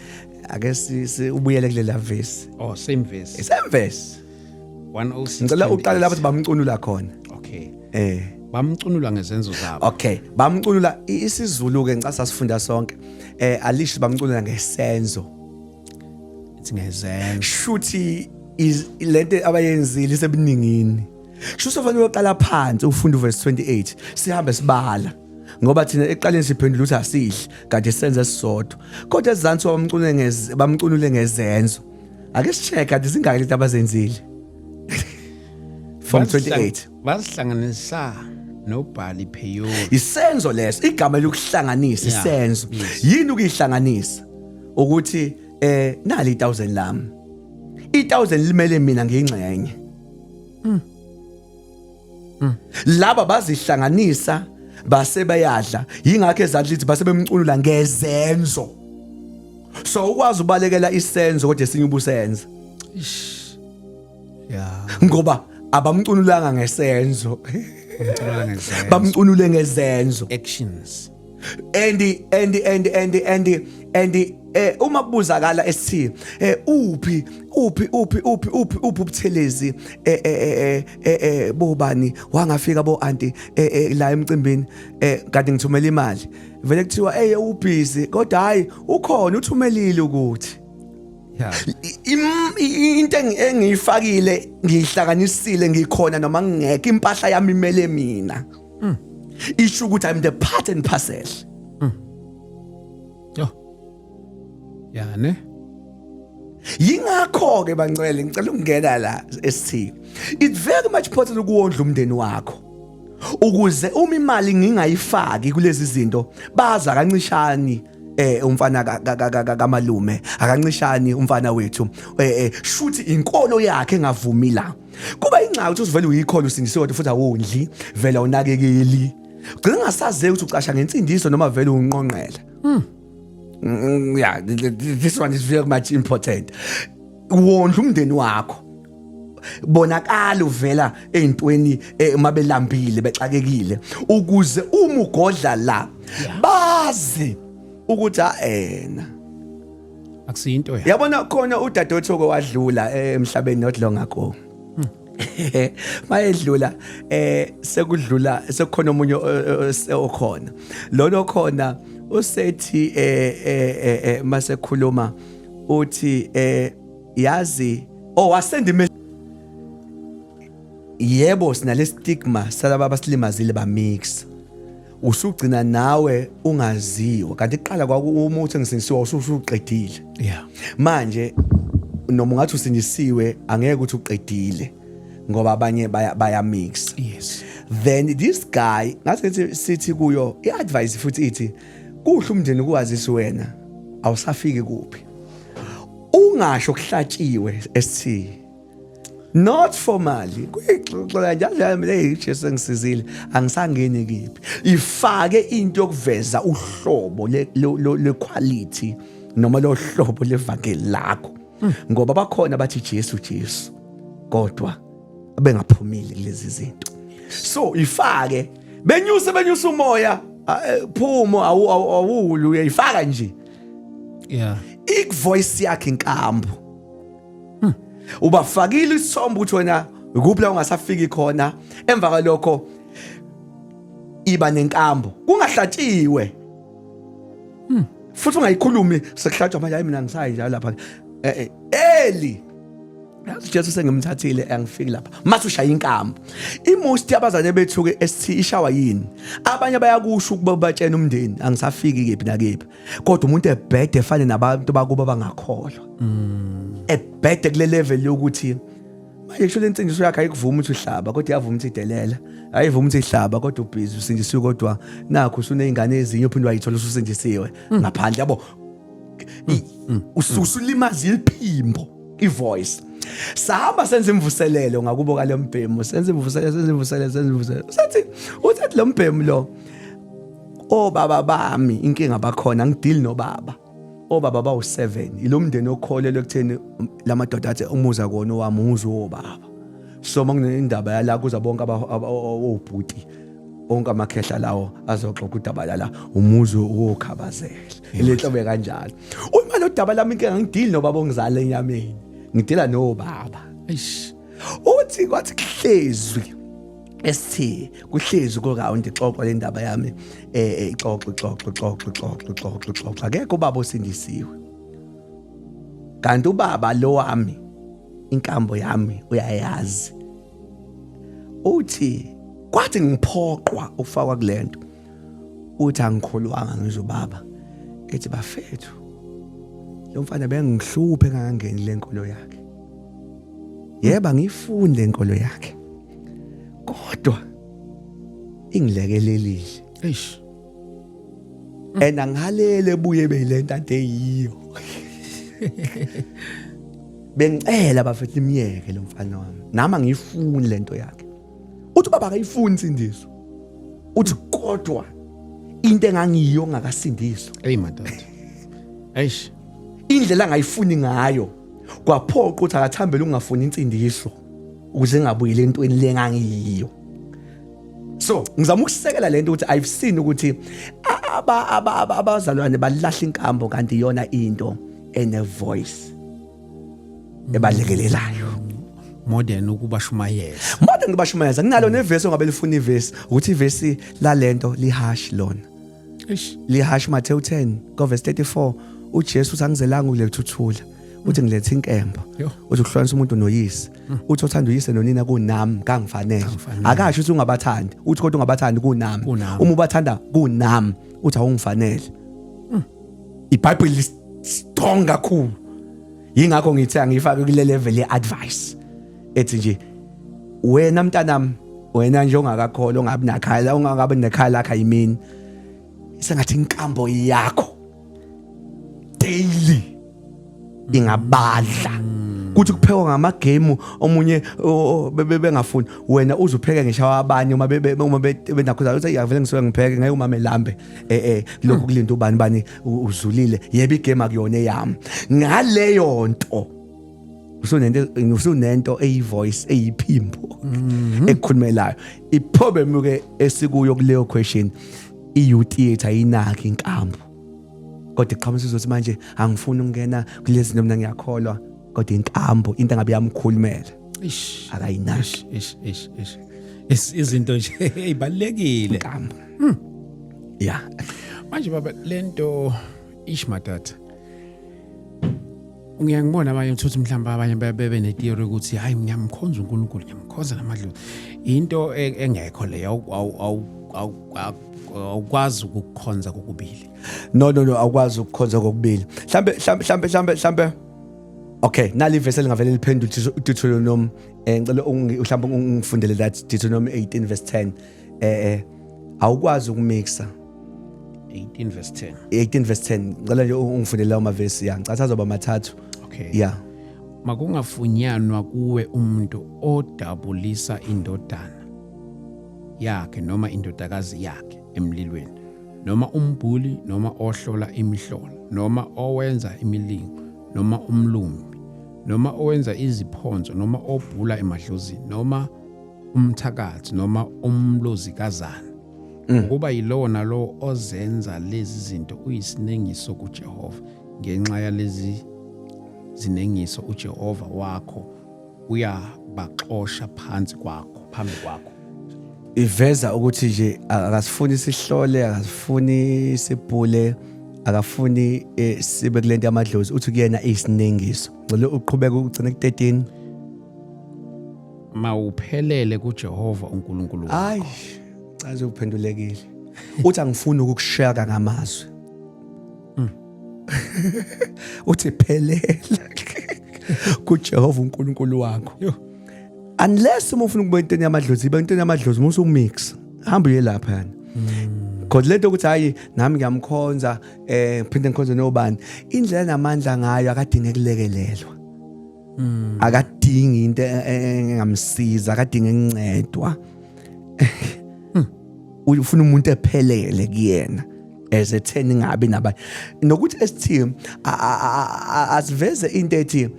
Ake si ubuyele kulela vesi. Oh same verse. Same verse. 106. Ngicela uqale lapho bamcunula khona. Okay. Bamcunula ngezenzo zabo. Okay, bamcunula isiZulu ke ngicasa sifunda sonke. Alishi bamcunula ngesenzo. Ithi ngezenzo. Shuthi lento abayenzile sebuningini. Shuthi kufanele uqala phansi ufunda uverse 28. Sihambe sibala. Ngoba thina eqaleni siphendula ukuthi asidli kade senze esisodwa. Kodwa ezantsi bamcunule ngezenzo. Ake sicheck kade singaki lento abazenzile. From 28. Basihlanganisa noBhali Peori. Isenzo leso igama lokuhlanganisa isenzo. Yini ukuyihlanganisa? Ukuthi nali 1000 lami. 1000 limele mina ngingcenye. Laba bazihlanganisa base bayadla yingakho ezadla lithi base bemcunula ngezenzo. So ukwazi ubalekela isenzo kodwa esinye ubusenza. Yeah. Ngoba abamcunulanga ngesenzo. Bamcunula ngezenzo. Bamcunule ngezenzo. Actions. And uma kubuzakala esithi uphi ubuthelezi bobani wangafika bo auntie la emcimbini kade ngithumela imali vele kuthiwa ubusy kodwa hayi ukhona uthumelile ukuthi Yeah. into engiyifakile ngihlanganisile ngikhona noma ngingeke impahla yami imele mina isho ukuthi I'm the part and parcel. Yo. Yeah ne? Yingakho ke bancwele ngicela ukungena la esithi it's very much important ukuwondla umndeni wakho ukuze uma imali ngingayifaki kulezi zinto baza kancishani umfana kamalume akancishani umfana wethu shuthi inkolo yakhe engavumi la kuba ingcawu ukuthi vele uyikholo usindisiwe futhi awondli vele awunakekeli ugcina ungasazi ukuthi ucasha ngensindiso noma vele unqonqela. Yeah, this one is very much important. Wondla umndeni wakho. Bonakala uvela ezintweni mabelambile bexakekile ukuze uma ugodla la bazi ukuthi aena akusinto ya. Yabona khona udadewethu wadlula emhlabeni not long ago. Mayedlula sekudlula sekukhona umunye okhona. Lolo khona usethi masekhuluma uthi yazi wasend yebo sinale stigma salaba abasilimazile ba mix usugcina nawe ungaziwa kanti iqala kwakumuntu ngisindisiwe usuqedile. Yeah, manje noma ungathi usindisiwe angeke ukuthi uqedile ngoba abanye baya mix. yes, Then this guy ngathi sithi kuyo iadvice futhi ithi kuhle umndeni kuwazisa wena awusafiki kuphi ungasho kuhlatshiwe ST not formally kuyixoxa njalo hey Jesu ngisizile angisangeni kiphi ifake into yokuveza uhlobo le quality noma lo hlobo levangeli lakho ngoba bakhona bathi Jesu kodwa bengaphumile kulezi zinto. So ifake benyuse umoya phumo awulu uyayifaka nje. yeah, Voice yakhe inkambo. Ubafakile isithombe uthi wena ukuphi la ungasafiki khona emva kwalokho iba nenkambo kungahlatshiwe. Futhi ungayikhulumi sekuhlatshwa manje hayi mina ngisayi njalo lapha eli yazi Jesu sengimthathile angifiki lapha mase ushaya inkambo. Most yabazane bethu ke ST ishawa yini abanye bayakusho ukuba batshena umndeni angisafiki kephi nakephi kodwa umuntu ebhede efane nabantu bakuba bangakholwa. Ebhede kule level yokuthi manje kusho lensindiso yakhe ayikuvuma ukuthi uhlaba kodwa yavuma ukuthi idelela ayivuma ukuthi ihlaba kodwa ubhizi usindisiwe kodwa nakho usunezingane ezinye uphinde wayithola usindisiwe ngaphandle yabo usulimaza iphimbo ivoice. Sahamba senze imvuselelo ngakubo kale mbhemu senze imvuselelo usethi lo mbhemu lo baba bami inkinga bakhona ngideal nobaba baba bawu7 ilomndeni okholelwe ekutheni lamadoda athi umuza kona wami umuzo baba so manginendaba yala kuza bonke obhuti onke amakhehla lawo azoxoxa udaba la umuzo okhabazela ilenhlobo kanjalo uma lo daba lami inkinga ngideal nobaba ongizala enyameni ngidila nobaba eish uthi kwathi kuhlezwi ST kuhlezi ko round ixoxo le ndaba yami ixoxo akekho ubaba osindisiwe kanti ubaba lo wami inkambo yami uyayazi uthi kwathi ngiphoqwa ukufakwa kulento uthi angikholwanga ngizobaba ethi bafethu lo mfana bengihluphe kangangeni lenkolo yakhe yeba ngifuni lenkolo yakhe kodwa ingilekelelile eish enangihalele buye beyilento ade yiyo bengicela bafethu imiyeke lo mfana wami nama ngifuni lento yakhe uthi baba akayifuni insindiso uthi kodwa into engangiyo ngakasindiswa hey madod eish indlela angayifuni ngayo kwaphoqa ukuthi akathambele ungafuni insindiso ukuze ngabuyele entweni lengangiyo. So ngizama ukusekela lento ukuthi I've seen ukuthi abazalwane balahla inkambo kanti yona into ene voice ebalekelelayo modern ukubashumayeza ngibashumayeza nginalo neverse ongabe lifuna iverse ukuthi iverse la lento lihash lona eish lihash Matthew 10 go verse 34 uJesu uthi angizelanga ukulethuthula uthi ngilethe inkemba uthi ukuhlukanisa umuntu noyise uthi othanda uyise nonina kunami kangifanele akasho ukuthi ungabathandi uthi kodwa ungabathandi kunami uma ubathanda kunami uthi awungifanele. iBhayibheli strong kakhulu yingakho ngithi angifake kule level ye advice ethi nje wena mntanami wena nje ongakakholwa ongabi nakhaya ongakabi nekhaya lakhe yimini sengathi inkambo yakho daily ingabadla kuthi kuphekwa ngamagame omunye bengafuni wena uzupheke ngisho abanye uma benakho uthi yavele ngisuke ngipheke ngeke uma melambe lokho kulinda ubani bani uzulile yebo igame akuyona eyami ngaleyo nto usunento eyivoice eyiphimbo ekukhulumelayo iproblem ke esikuyo kuleyo question i-youth theatre ayinaki inkambo kodwa iqhamuka sizothi manje angifuni ukungena kulezi zinto mina ngiyakholwa kodwa inkambo into engabe yamkhulumela akayinaki izinto nje ezibalekile inkambo yeah manje baba lento Matata ngiyangibona abanye uthuthi mhlawumbe abanye bebe ne theory ukuthi hayi ngiyamkhonza uNkulunkulu ngiyamkhonza namadlozi into engekho leyo awukwazi ukukhonza kokubili no awukwazi ukukhonza kokubili mhlambe okay nali verse elingavele liphendula Deuteronomy ngicela mhlawumbe ungifundele that Deuteronomy 18 verse 10 awukwazi ukumixa 18 verse 10 18 verse 10 ngicela nje ungifundele lawo mavesi yangicathi azoba mathathu okay yeah makungafunyanwa kuwe umuntu odabulisa indodana yakhe noma indodakazi yakhe emlilweni noma umbhuli noma ohlola imihlola noma owenza imilingo noma umlumbi noma owenza iziphonzo noma obhula emadlozini noma umthakathi noma umlozikazana ukuba yilowo nalo ozenza lezi zinto uyisinengiso kuJehova ngenxa yalezi zinengiso uJehova wakho uyabaxosha phansi phambi kwakho iveza ukuthi nje akasifuni sihlole akasifuni sibhule akafuni sibe kulento yamadlozi uthi kuyena isinengiso ngicela uqhubeke ugcine ku13 mawuphelele kuJehova uNkulunkulu wakho hayi caze uphendulekile uthi angifuni ukukushaya ngamazwi uthi phelela kuJehova uNkulunkulu wakho unless uma ufuna ukuba into yamadlozi ibe into yamadlozi musu umix hamba uye lapha yana because lento ukuthi hayi nami ngiyamkhonza phinde ngikhonze nobani indlela namandla ngayo akadinge kulekelelwa akadingi into engamsiza akadinge incedwa ufuna umuntu ephelele kuyena as a 10 ngabe nabanye nokuthi ST asiveze into ethi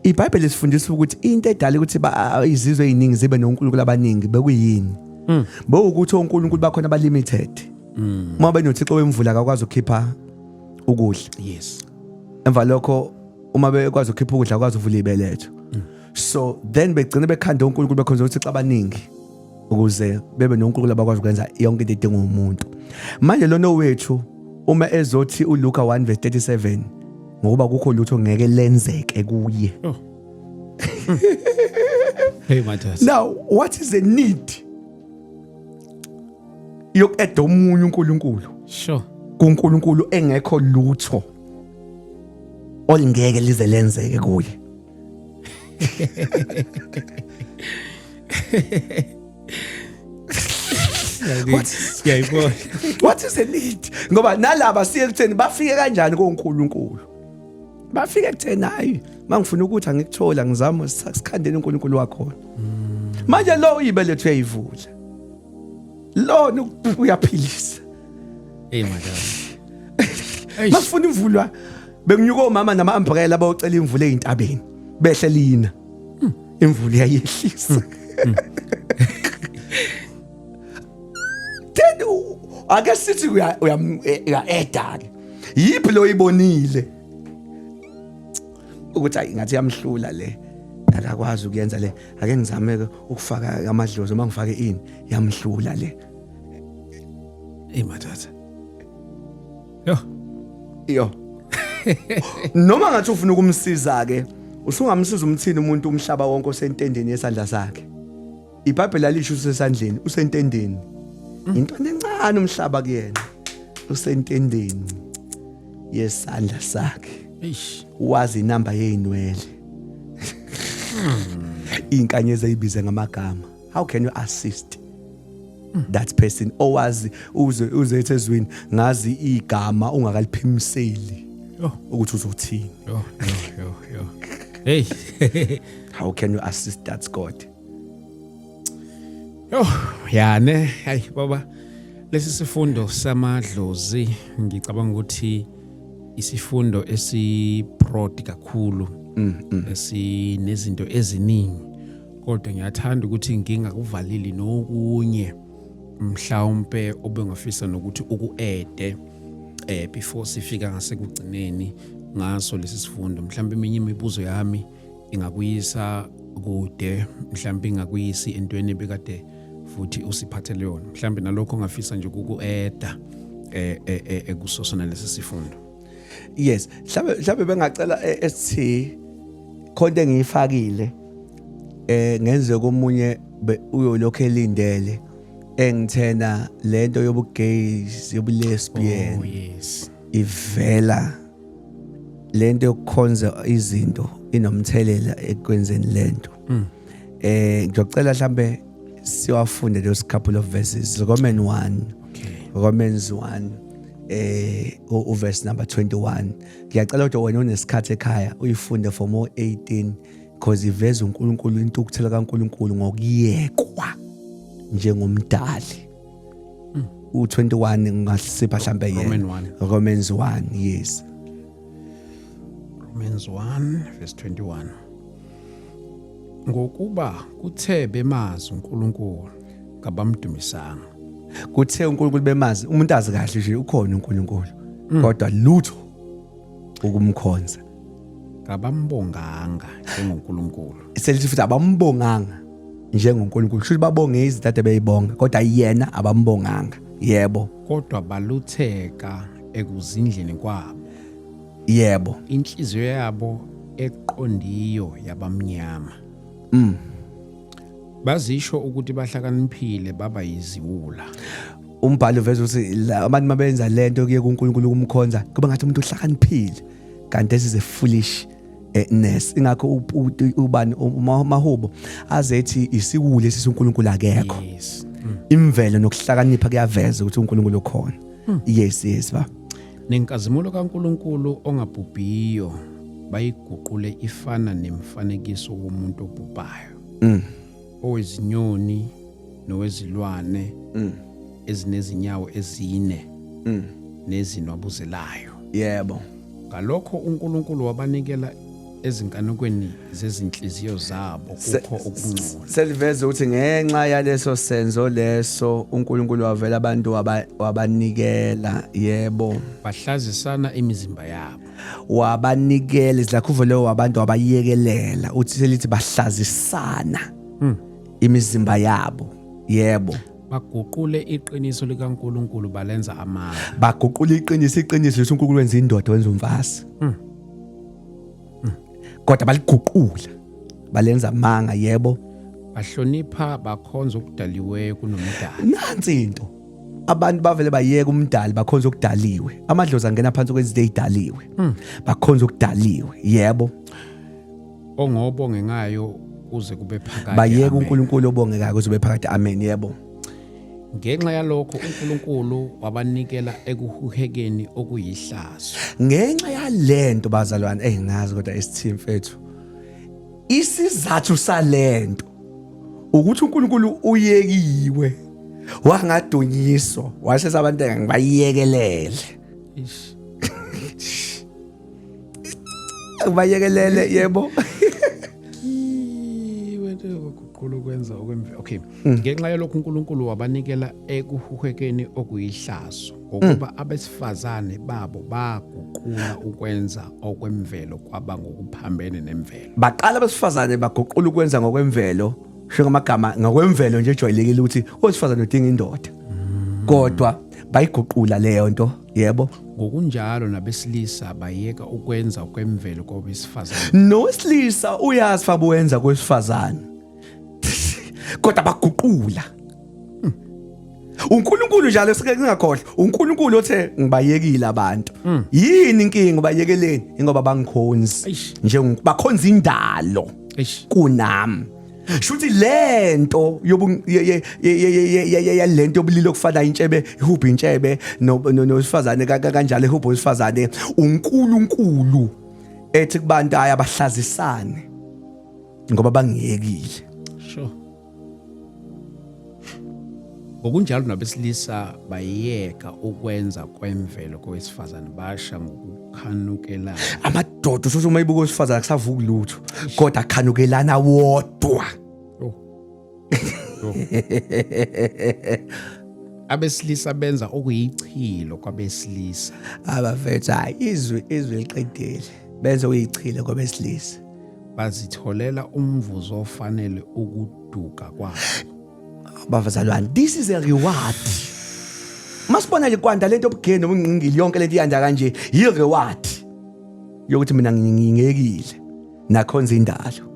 iBhayibheli sifundisa ukuthi into edala ukuthi izizwe eziningi zibe noNkulunkulu abaningi bekuyini bokuthi oNkulunkulu bakhona aba limited uma benothixo wemvula akakwazi ukukhipha ukudla yes emva lokho uma bekwazi ukukhipha ukudla akwazi ukuvula ibeletho so then begcina bekhanda uNkulunkulu bekhonza uthixo abaningi ukuze bebe noNkulunkulu abakwazi ukwenza yonke into edinga umuntu manje lona wethu uma ezothi uLuka 1:37 ngoba kukho lutho ngeke lenzeke kuye hey Matata now what is the need yokueda omunye uNkulunkulu sure kuNkulunkulu engekho lutho olingeke lize lenzeke kuye what is the need ngoba nalaba siye kutheni bafike kanjani koNkulunkulu bafike kutheni hayi mangifuna ukuthi angikuthola ngizama sikhandele uNkulunkulu wakho manje lo uyibelethu uyayivula lo uyaphilisa hey madam mafuna imvulwa benginyuka omama nama umbrella bawucela imvula ezintabeni behle lina imvula iyayehlisa ake sithi uya edake yiphi lo ibonile ukuthi ayi ngathi yamhlula le akakwazi ukuyenza le ake ngizame ukufaka amadlozi uma ngifake ini yamhlula le Matata yo noma ngathi ufuna ukumsiza ke usungamsiza umthini umuntu umhlaba wonke osentendeni yesandla sakhe iBhayibheli alisho usesandleni usentendeni into encane umhlaba kuyena usentendeni yesandla sakhe wazi inamba yeinwele inkanyezi ezibize ngamagama how can you assist that person owazi uze ethezwini ngazi igama ungakaliphimiseli ukuthi uzothini yo Hey. How can you assist that, Scott? Ne, hayi baba. Lesi sifundo samadlozi ngicabanga ukuthi isifundo esibroad kakhulu. Esinezinto eziningi. Kodwa ngiyathanda ukuthi ngingakuvalili nokunye mhlawumbe obengafisa nokuthi ukuede before sifika ngasekugcineni ngaso lesi sifundo. Mhlawumbe eminye imibuzo yami ingakuyisa kude, mhlawumbe ingakuyisi entweni bekade futhi usiphathele yona. Mhlawumbe nalokho ngafisa nje ukukueda ekusosona lesi sifundo. Yes, mhlawumbe bengacela esithi konke engiyifakile ngenze komunye uyolokho elindele engithena lento yobugays yobulesbian. Oh yes. Ivela lento yokukhonza izinto inomthelela ekwenzeni lento. Ngicela mhlambe siwafunde those couple of verses. Romans 1. Okay. Romans 1 verse number 21. Ngiyacela ukuthi wena unesikhathi ekhaya uyifunde from 18 because iveza uNkulunkulu into ukuthela kaNkulunkulu ngokuyekwa njengomdali. U21 ngasipha mhlambe yena. Romans 1, yes. Romans 1 verse 21. Ngokuba kuthe bemazi uNkulunkulu kabamdumisanga. Kuthe uNkulunkulu bemazi, umuntu azi kahle nje ukhona uNkulunkulu. Kodwa lutho ukumkhonza. Kabambonganga njengoNkulunkulu. Selithi futhi abambonganga njengoNkulunkulu. Kusho babonge izinto ade beyibonga, kodwa yena abambonganga. Yebo. Kodwa balutheka ekuzindleni kwabo. Yebo. Inhliziyo yabo eqondiyo yabamnyama. Bazisho ukuthi bahlakaniphile baba yiziwula. Umbhalo uveza ukuthi abantu mabenza lento kuye kuNkulunkulu kumkhonza kuba ngathi umuntu uhlakaniphile, kanti this is a foolishness. Ingakho ubani uMahubo azethi isiwule esisuNkulunkulu akekho. Yes. Imvelo nokuhlakanipha kuyaveza ukuthi uNkulunkulu ukhona. Yes ba. Nenkazimulo kaNkulunkulu ongabhubhiyo bayiguqule ifana nemfanekiso womuntu obhubhayo. Owezinyoni nowezilwane ezinezinyawo ezine nezinwabuzelayo. Yebo. Ngalokho uNkulunkulu wabanikela ezinkanukweni zezinhliziyo zabo kukho okungcono. Seliveza ukuthi ngenxa yaleso senzo leso uNkulunkulu wavela abantu wabanikela. Yebo. Bahlazisana imizimba yabo. Wabanikela izakhuvo leyo wabantu wabayekelela. Uthi selithi bahlazisana imizimba yabo. Yebo. Baguqule iqiniso likaNkulunkulu balenza amanga. Baguqule iqiniso ukuthi uNkulunkulu wenza indoda wenza umfasi. Kodwa baliguqula balenza amanga. Yebo. Bahlonipha bakhonza okudaliweyo kunomdali. Nansi into abantu bavele bayeka umdali bakhonza okudaliwe. Amadlozi angena phansi kwezinto ezidaliwe. Bakhonza okudaliwe. Yebo. Ongobonge ngayo kuze kube phakade. Bayeka uNkulunkulu obongekayo kuze kube phakade. Amen. Yebo. Ngenxa yalokho uNkulunkulu wabanikela ekuhuhekeni okuyihlazo. Ngenxa yalento bazalwane ngazi kodwa isithimba mfethu. Isizathu salento ukuthi uNkulunkulu uyekiwe wangadunyiswa washe sabantu ngibayekelele. Bayekelele. Yebo. Ukwenza okwemvelo. Okay. Ngenxa yalokho uNkulunkulu wabanikela ekuhuhekeni okuyihlazo ukuba abesifazane babo baguqula ukwenza okwemvelo kwaba ngokuphambene nemvelo. Baqala abesifazane baguqula ukwenza ngokwemvelo, sho ngamagama ngokwemvelo nje ejwayelekile ukuthi owesifazane udinga indoda. Kodwa bayiguqula leyo nto. Yebo. Ngokunjalo nabesilisa bayeka ukwenza okwemvelo kwabesifazane. Nowesilisa uyazi fabo wenza kwesifazane. Kodwa baguqula. uNkulunkulu njalo sike ngingakhohlwa uNkulunkulu othe ngibayekile abantu. Yini inkinga ubayekeleni? Ingoba bangikhonzi njengobakhonza indalo kunami. Shuthi lento lento yobulilo kufana intshebe ihubha intshebe nosifazane kanjalo ihubha wesifazane uNkulunkulu ethi kubantu abahlazisane ngoba bangiyekile. Sure. Ngokunjalo nabesilisa bayeka ukwenza kwemvelo kowesifazane basha ngokukhanukelana. Amadoda usuthi uma ibuka owesifazane akusavuki lutho kodwa akhanukelana wodwa. Abesilisa benza okuyichilo kwabesilisa. Abafethu hayi izwi liqedile. Benza uyichile kwabesilisa. Bazitholela umvuzo ofanele ukuduka kwabo. Bafazalwane, this is a reward. Masibona likwanda lento obugeni obungqingili yonke lento iyanda kanje, yi reward. Yokuthi mina ngingekile nakhonza indalo.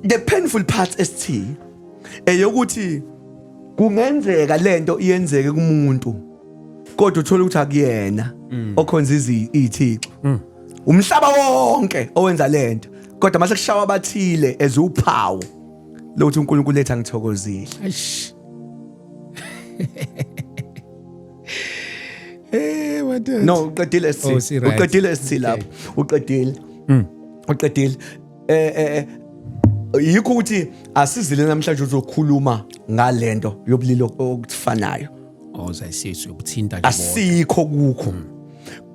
The painful part ST eyokuthi kungenzeka lento iyenzeke kumuntu kodwa uthola ukuthi akuyena okhonza izithixo. Umhlaba wonke owenza lento kodwa mase kushawa abathile ezuphawu lokuthi uNkulunkulu letha ngithokozile. Eish. What else? No, uqedile ST. Uqedile ST lapho. Uqedile. Uqedile. Yikho ukuthi asizile namhlanje uzokhuluma ngalento yobulilo okufanayo. Uzayisizwe ubuthinta nje. Asikho kukho.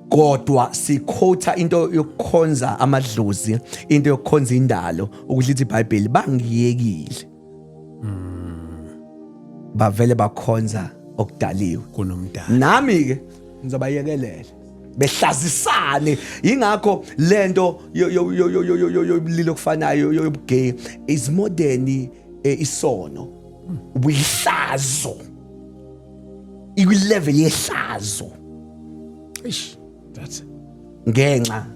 Kodwa sikhotha into yokukhonza amadlozi, into yokukhonza indalo, ukudlithi iBhayibheli bangiyekile. Bavele bakhonza okudaliwe kunomdala. Nami ke ngizobayekelela. Behlazisane ingakho lento yobulilo okufanayo yobugay is more than isono. Uyihlazo. Ilevel yehlazo. Eish. That's ngenxa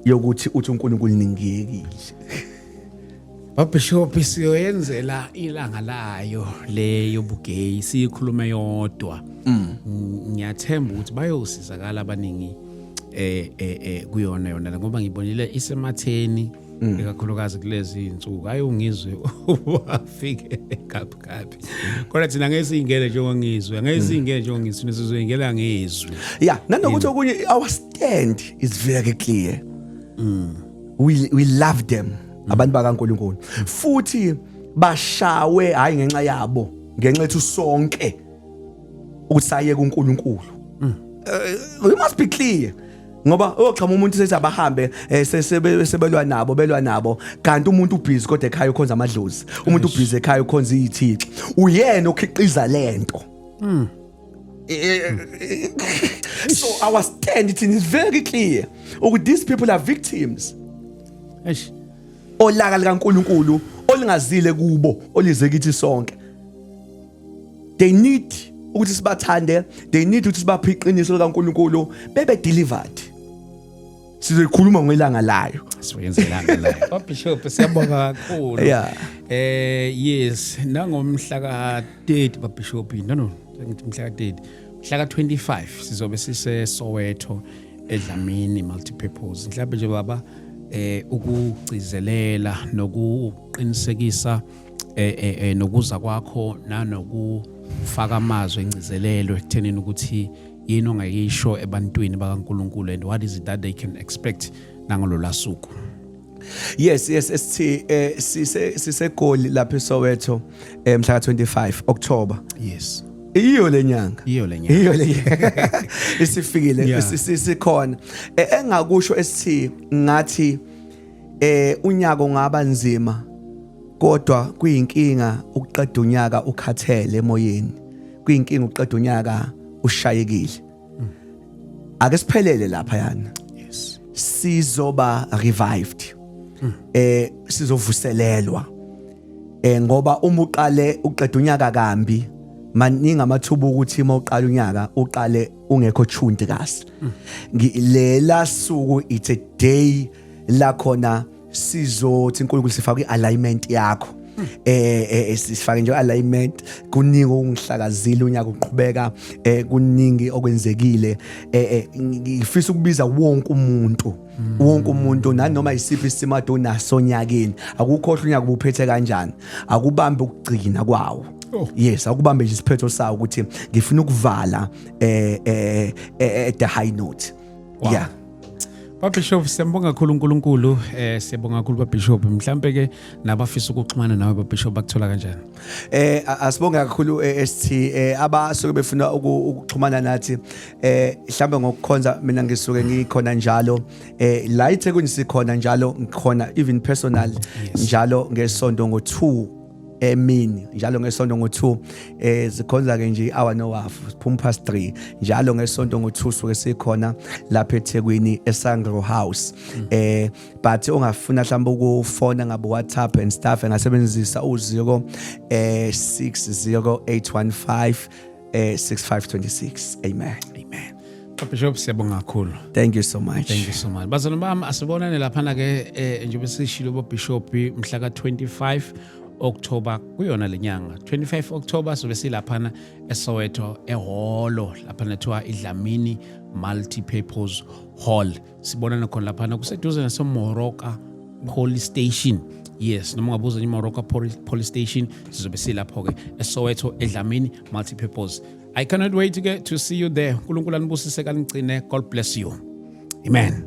yokuthi uthi uNkulunkulu ningiyekile. Bishop siyoyenzela ilanga layo le yobugay sikhuluma yodwa. Ngiyathemba ukuthi bayosizakala abaningi kuyona yona ngoba ngibonile isematheni ekakhulukazi kulezi insuku ayongizwe wafike kaphi kodwa thina ngeke singene njengongizwe ngeke singene njengongizwe sizoyingela ngezwi. Yeah, nanokuthi okunye our stand is very clear. We love them abantu bakaNkulunkulu futhi bashawe hayi ngenxa yabo ngenxa ethu sonke ukusayeka uNkulunkulu. We must be clear ngoba oxhama umuntu sethi abahambe sebelwa nabo kanti umuntu ubhizi kodwa ekhaya ukhonza amadlozi umuntu ubhizi ekhaya ukhonza izithixo uyena okhiqiza lento. So our stand it is very clear ukuthi these people are victims. Eish. Olaka likaNkulunkulu olingazile kubo olizekithi sonke. They need ukuthi sibathande, they need ukuthi sibaphe iqiniso likaNkulunkulu bebe delivered. Sizokhuluma ngelanga layo. Siyenze ilanga layo. Bishop siyabonga kakhulu. Yeah. Yes, nangomhla ka-30 Bishop no ngithi mhla ka-30 mhla ka-25 sizobe sise Soweto eDlamini multipurpose. Mhlawumbe nje baba ukugcizelela nokuqinisekisa nokuza kwakho nanokufaka amazwi engcizelelo ekuthenini ukuthi yini ongayisho ebantwini bakaNkulunkulu and what is it that they can expect nangolo lasuku. Yes sisegoli lapha eSoweto mhla ka-25 October. Yes. Iyo lenyanga isifikile sikhona engakusho esithi ngathi unyaka ungaba nzima kodwa kuyinkinga ukuqeda unyaka ukhathele emoyeni kuyinkinga ukuqeda unyaka ushayekile ake siphelele lapha yana. Yes. Sizoba revived sizovuselelwa ngoba uma uqale uqeda unyaka kambi maningi amathuba ukuthi uma uqala unyaka uqale ungekho tuned kahle. Lela suku it's a day la khona sizothi uNkulunkulu sifaka ialignment yakho. Sifake nje alignment kuningi ungihlakazile unyaka uqhubeka kuningi okwenzekile ngifisa ukubiza wonke umuntu nanoma isiphi isimado unaso onyakeni akukhohle unyaka ubuphethe kanjani akubambe ukugcina kwawo. Yes, akubambe nje isiphetho sawo ukuthi ngifuna ukuvala at the high note. Wow. Yeah. Bishop siyabonga kakhulu uNkulunkulu siyabonga kakhulu Bishop mhlambe ke nabafisa ukuxhumana nawe Bishop bakuthola kanjani asibonga kakhulu ST abasuke befuna ukuxhumana nathi mhlambe ngokukhonza mina ngisuke ngikhona njalo la eThekwini sikhona njalo ngikhona even personal njalo ngesonto ngo2 emini njalo ngesonto ngo2 zikhonza ke nje hour no half phuma past 3 njalo ngesonto ngo2 suke sikhona lapha eThekwini eSangro House but ungafuna mhlawumbe ukufona ngabo WhatsApp and stuff engasebenzisa u0 60815 6526 amen Bishop siyabonga kakhulu thank you so much bazalwane bami asibonane lapha ke njengoba sishilo Bishop mhla ka25 October kuyona lenyanga 25 October sobe silaphana eSoweto eholo lapha ethiwa iDlamini Multipurpose Hall sibonana khona lapha kuseduze naseMoroka Police Station yes noma ngabuza iMoroka Police Station sizobe silapho ke eSoweto eDlamini Multipurpose I cannot wait to see you there uNkulunkulu anibusise kanicine God bless you amen